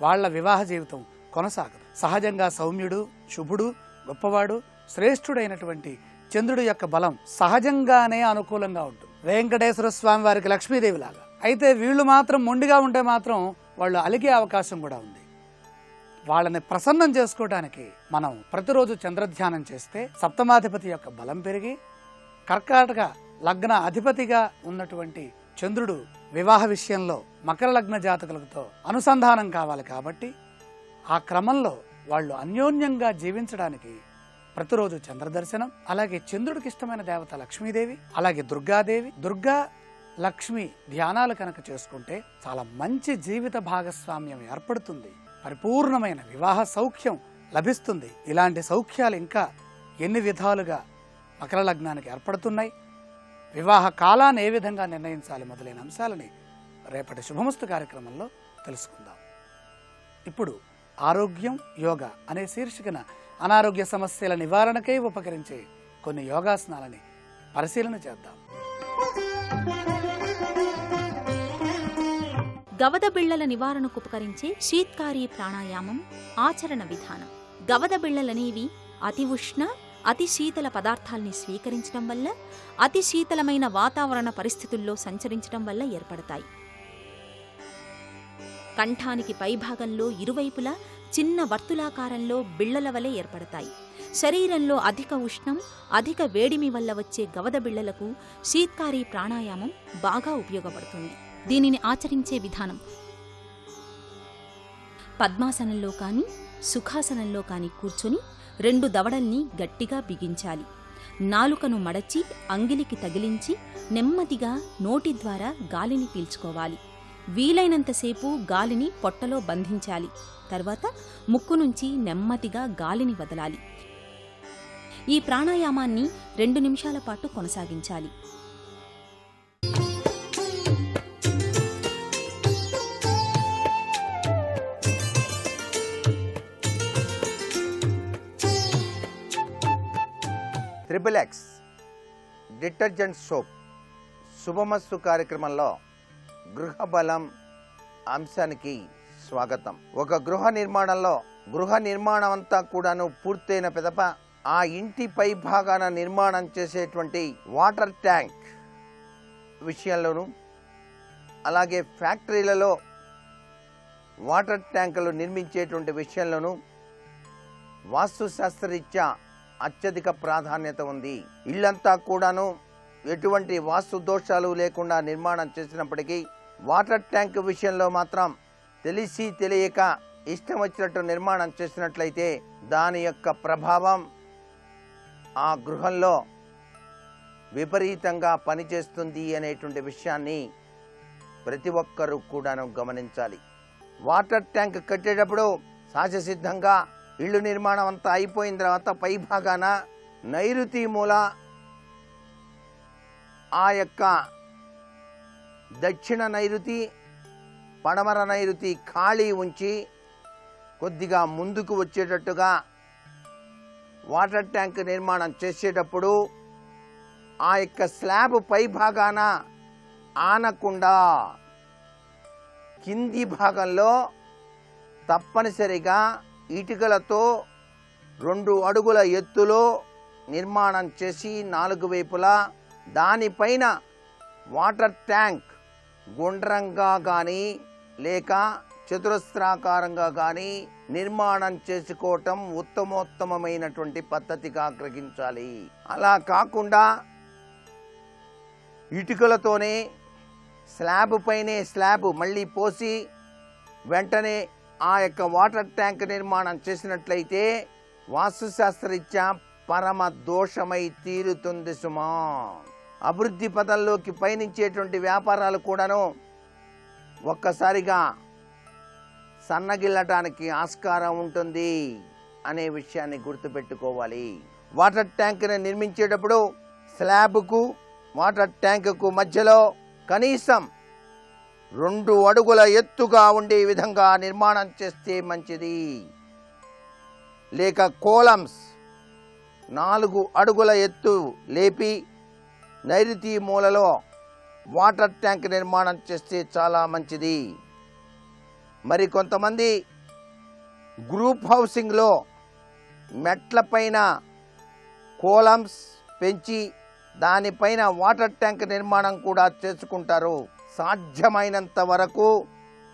వాళ్ళ వివాహ జీవితం కొనసాగదు. సహజంగా సౌమ్యుడు, శుభుడు, గొప్పవాడు, శ్రేష్ఠుడైనటువంటి చంద్రుడి యొక్క బలం సహజంగానే అనుకూలంగా ఉంటుంది. వెంకటేశ్వర స్వామి వారికి లక్ష్మీదేవి లాగా. అయితే వీళ్ళు మాత్రం మొండిగా ఉంటే మాత్రం వాళ్ళు అలిగే అవకాశం కూడా ఉంది. వాళ్ళని ప్రసన్నం చేసుకోవడానికి మనం ప్రతిరోజు చంద్రధ్యానం చేస్తే సప్తమాధిపతి యొక్క బలం పెరిగి, కర్కాటక లగ్న అధిపతిగా ఉన్నటువంటి చంద్రుడు వివాహ విషయంలో మకర లగ్న జాతకులతో అనుసంధానం కావాలి. కాబట్టి ఆ క్రమంలో వాళ్ళు అన్యోన్యంగా జీవించడానికి ప్రతిరోజు చంద్ర దర్శనం, అలాగే చంద్రుడికి ఇష్టమైన దేవత లక్ష్మీదేవి, అలాగే దుర్గాదేవి, దుర్గా లక్ష్మి ధ్యానాలు కనుక చేసుకుంటే చాలా మంచి జీవిత భాగస్వామ్యం ఏర్పడుతుంది. పరిపూర్ణమైన వివాహ సౌఖ్యం లభిస్తుంది. ఇలాంటి సౌఖ్యాలు ఇంకా ఎన్ని విధాలుగా మకర లగ్నానికి ఏర్పడుతున్నాయి, వివాహ కాలాన్ని ఏ విధంగా నిర్ణయించాలి మొదలైన అంశాలని రేపటి శుభమస్తు కార్యక్రమంలో తెలుసుకుందాం. ఇప్పుడు ఆరోగ్యం యోగా అనే శీర్షికన అనారోగ్య సమస్యల నివారణకై ఉపకరించే కొన్ని యోగాసనాలని పరిశీలన చేద్దాం. గవద బిళ్లల నివారణకు ఉపకరించే శీత్కారీ ప్రాణాయామం ఆచరణ విధానం. గవద బిళ్లలనేవి అతి ఉష్ణ, అతి శీతల పదార్థాల్ని స్వీకరించడం వల్ల, అతి శీతలమైన వాతావరణ పరిస్థితుల్లో సంచరించడం వల్ల ఏర్పడతాయి. కంఠానికి పైభాగంలో ఇరువైపులా చిన్న వర్తులాకారంలో బిళ్లల వలె ఏర్పడతాయి. శరీరంలో అధిక ఉష్ణం, అధిక వేడిమి వల్ల వచ్చే గవద బిళ్లలకు శీత్కారీ ప్రాణాయామం బాగా ఉపయోగపడుతుంది. దీనిని ఆచరించే విధానం: పద్మాసనంలో కానీ సుఖాసనంలో కానీ కూర్చొని 2 దవడల్ని గట్టిగా బిగించాలి. నాలుకను మడచి అంగిలికి తగిలించి నెమ్మదిగా నోటి ద్వారా గాలిని పీల్చుకోవాలి. వీలైనంతసేపు గాలిని పొట్టలో బంధించాలి. తర్వాత ముక్కు నుంచి నెమ్మదిగా గాలిని వదలాలి. ఈ ప్రాణాయామాన్ని 2 నిమిషాల పాటు కొనసాగించాలి. XXX డిటర్జెంట్ సోప్ శుభమస్తు కార్యక్రమంలో గృహబలం అంశానికి స్వాగతం. ఒక గృహ నిర్మాణం అంతా కూడాను పూర్తయిన పిదప ఆ ఇంటి పై భాగాన నిర్మాణం చేసేటువంటి వాటర్ ట్యాంక్ విషయంలోను, అలాగే ఫ్యాక్టరీలలో వాటర్ ట్యాంకులు నిర్మించేటువంటి విషయంలోను వాస్తుశాస్త్రరీత్యా అత్యధిక ప్రాధాన్యత ఉంది. ఇల్లంతా కూడాను ఎటువంటి వాస్తు దోషాలు లేకుండా నిర్మాణం చేసినప్పటికీ వాటర్ ట్యాంక్ విషయంలో మాత్రం తెలిసి తెలియక ఇష్టం వచ్చినట్టు నిర్మాణం చేసినట్లయితే దాని యొక్క ప్రభావం ఆ గృహంలో విపరీతంగా పనిచేస్తుంది అనేటువంటి విషయాన్ని ప్రతి ఒక్కరూ కూడాను గమనించాలి. వాటర్ ట్యాంక్ కట్టేటప్పుడు సహజసిద్ధంగా ఇళ్ళు నిర్మాణం అంతా అయిపోయిన తర్వాత పై భాగాన నైరుతి మూల ఆ యొక్క దక్షిణ నైరుతి పడమర నైరుతి ఖాళీ ఉంచి కొద్దిగా ముందుకు వచ్చేటట్టుగా వాటర్ ట్యాంక్ నిర్మాణం చేసేటప్పుడు ఆ యొక్క స్లాబ్ పై భాగాన ఆనకుండా కింది భాగంలో తప్పనిసరిగా ఇటుకలతో 2 అడుగుల ఎత్తులో నిర్మాణం చేసి 4 వైపులా దానిపైన వాటర్ ట్యాంక్ గుండ్రంగా కానీ లేక చతురస్రాకారంగా కానీ నిర్మాణం చేసుకోవటం ఉత్తమోత్తమైనటువంటి పద్ధతిగా గ్రహించాలి. అలా కాకుండా ఇటుకలతోనే స్లాబ్ పైనే స్లాబ్ మళ్ళీ పోసి వెంటనే ఆ యొక్క వాటర్ ట్యాంక్ నిర్మాణం చేసినట్లయితే వాస్తుశాస్త్రరీత్యా పరమ దోషమై తీరుతుంది సుమా. అభివృద్ధి పదంలోకి పయనించేటువంటి వ్యాపారాలు కూడాను ఒక్కసారిగా సన్నగిల్లటానికి ఆస్కారం ఉంటుంది అనే విషయాన్ని గుర్తుపెట్టుకోవాలి. వాటర్ ట్యాంక్ని నిర్మించేటప్పుడు స్లాబ్కు వాటర్ ట్యాంకుకు మధ్యలో కనీసం 2 అడుగుల ఎత్తుగా ఉండే విధంగా నిర్మాణం చేస్తే మంచిది. లేక కోలమ్స్ 4 అడుగుల ఎత్తు లేపి నైరుతి మూలలో వాటర్ ట్యాంక్ నిర్మాణం చేస్తే చాలా మంచిది. మరి కొంతమంది గ్రూప్ హౌసింగ్లో మెట్లపైన కోలమ్స్ పెంచి దానిపైన వాటర్ ట్యాంక్ నిర్మాణం కూడా చేసుకుంటారు. సాధ్యమైనంత వరకు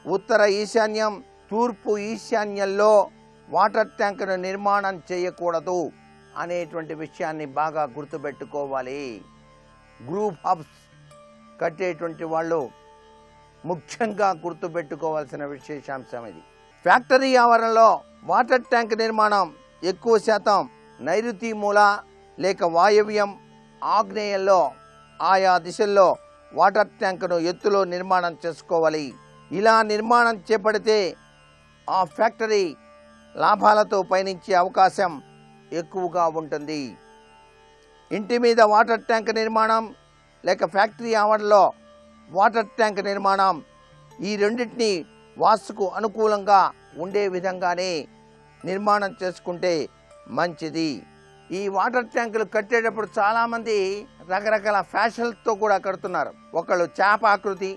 ఉత్తర ఈశాన్యం తూర్పు ఈశాన్యంలో వాటర్ ట్యాంకును నిర్మాణం చేయకూడదు అనేటువంటి విషయాన్ని బాగా గుర్తుపెట్టుకోవాలి. గ్రూప్ హౌస్ కట్టేటువంటి వాళ్ళు ముఖ్యంగా గుర్తుపెట్టుకోవాల్సిన విశేషాంశం ఇది. ఫ్యాక్టరీ ఆవరణలో వాటర్ ట్యాంక్ నిర్మాణం ఎక్కువ శాతం నైరుతి మూల లేక వాయవ్యం ఆగ్నేయంలో ఆయా దిశల్లో వాటర్ ట్యాంకును ఎత్తులో నిర్మాణం చేసుకోవాలి. ఇలా నిర్మాణం చేపడితే ఆ ఫ్యాక్టరీ లాభాలతో పయనించే అవకాశం ఎక్కువగా ఉంటుంది. ఇంటి మీద వాటర్ ట్యాంక్ నిర్మాణం లేక ఫ్యాక్టరీ ఆవరణలో వాటర్ ట్యాంక్ నిర్మాణం ఈ రెండింటినీ వాస్తుకు అనుకూలంగా ఉండే విధంగానే నిర్మాణం చేసుకుంటే మంచిది. ఈ వాటర్ ట్యాంకులు కట్టేటప్పుడు చాలామంది రకరకాల ఫ్యాషన్లతో కూడా కడుతున్నారు. ఒకళ్ళు చేప ఆకృతి,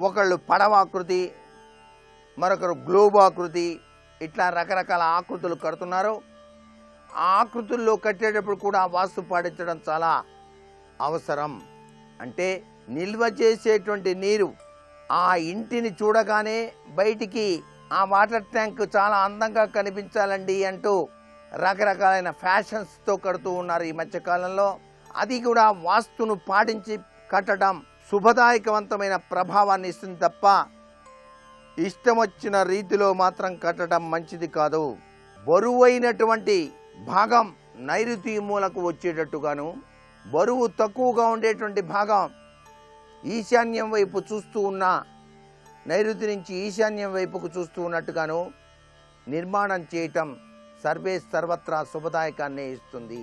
ఒకళ్ళు పడవ ఆకృతి, మరొకరు గ్లోబ్ ఆకృతి, ఇట్లా రకరకాల ఆకృతులు కడుతున్నారు. ఆ ఆకృతుల్లో కట్టేటప్పుడు కూడా వాస్తు పాటించడం చాలా అవసరం. అంటే నిల్వ చేసేటువంటి నీరు ఆ ఇంటిని చూడగానే బయటికి ఆ వాటర్ ట్యాంక్ చాలా అందంగా కనిపించాలండి అంటూ రకరకాలైన ఫ్యాషన్స్తో కడుతూ ఉన్నారు ఈ మధ్యకాలంలో. అది కూడా వాస్తును పాటించి కట్టడం శుభదాయకవంతమైన ప్రభావాన్ని ఇస్తుంది తప్ప ఇష్టం వచ్చిన రీతిలో మాత్రం కట్టడం మంచిది కాదు. బరువైనటువంటి భాగం నైరుతి మూలకు వచ్చేటట్టుగాను, బరువు తక్కువగా ఉండేటువంటి భాగం ఈశాన్యం వైపు చూస్తూ ఉన్న నైరుతి నుంచి ఈశాన్యం వైపుకు చూస్తూ ఉన్నట్టుగాను నిర్మాణం చేయటం సర్వత్రా శుభదాయకాన్ని ఇస్తుంది.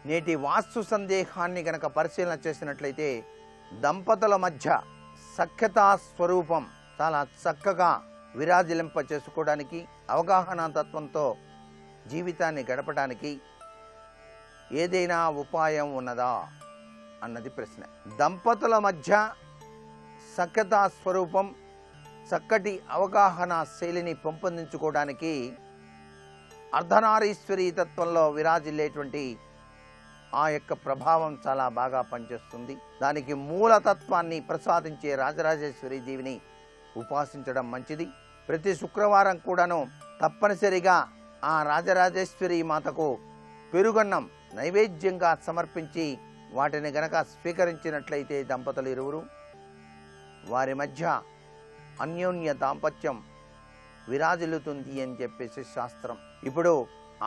నేటి వాస్తు సందేహాన్ని గనక పరిశీలన చేసినట్లయితే దంపతుల మధ్య సఖ్యతా స్వరూపం చాలా చక్కగా విరాజిలింప చేసుకోవడానికి, అవగాహన తత్వంతో జీవితాన్ని గడపడానికి ఏదైనా ఉపాయం ఉన్నదా అన్నది ప్రశ్న. దంపతుల మధ్య సఖ్యతా స్వరూపం, చక్కటి అవగాహన శైలిని పెంపొందించుకోవడానికి అర్ధనారీశ్వరీ తత్వంలో విరాజిల్లేటువంటి ఆ యొక్క ప్రభావం చాలా బాగా పనిచేస్తుంది. దానికి మూలతత్వాన్ని ప్రసాదించే రాజరాజేశ్వరి దేవిని ఉపాసించడం మంచిది. ప్రతి శుక్రవారం కూడాను తప్పనిసరిగా ఆ రాజరాజేశ్వరి మాతకు పెరుగన్నం నైవేద్యంగా సమర్పించి వాటిని గనక స్వీకరించినట్లయితే దంపతులు ఇరువురు వారి మధ్య అన్యోన్య దాంపత్యం విరాజిల్లుతుంది అని చెప్పేసి శాస్త్రం. ఇప్పుడు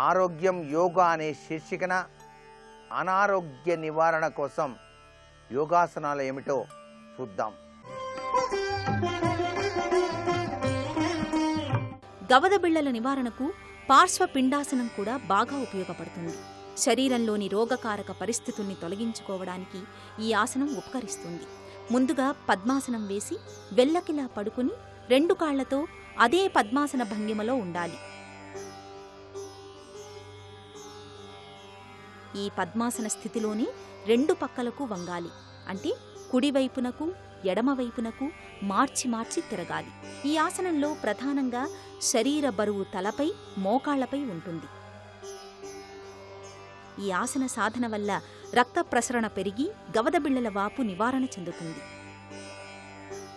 ఆరోగ్యం యోగా అనే శీర్షికన అనారోగ్య నివారణ కోసం యోగాసనాలు ఏమిటో చూద్దాం. గవద బిళ్ళల నివారణకు పార్శ్వపిండాసనం కూడా బాగా ఉపయోగపడుతుంది. శరీరంలోని రోగకారక పరిస్థితుల్ని తొలగించుకోవడానికి ఈ ఆసనం ఉపకరిస్తుంది. ముందుగా పద్మాసనం వేసి వెల్లకిలా పడుకుని 2 కాళ్లతో అదే పద్మాసన భంగిమలో ఉండాలి. ఈ పద్మాసన స్థితిలోనే 2 పక్కలకు వంగాలి. అంటే కుడివైపునకు ఎడమవైపునకు మార్చి మార్చి తిరగాలి. ఈ ఆసనంలో ప్రధానంగా శరీర బరువు తలపై మోకాళ్లపై ఉంటుంది. ఈ ఆసన సాధన వల్ల రక్త ప్రసరణ పెరిగి గవదబిళ్ళల వాపు నివారణ చెందుతుంది.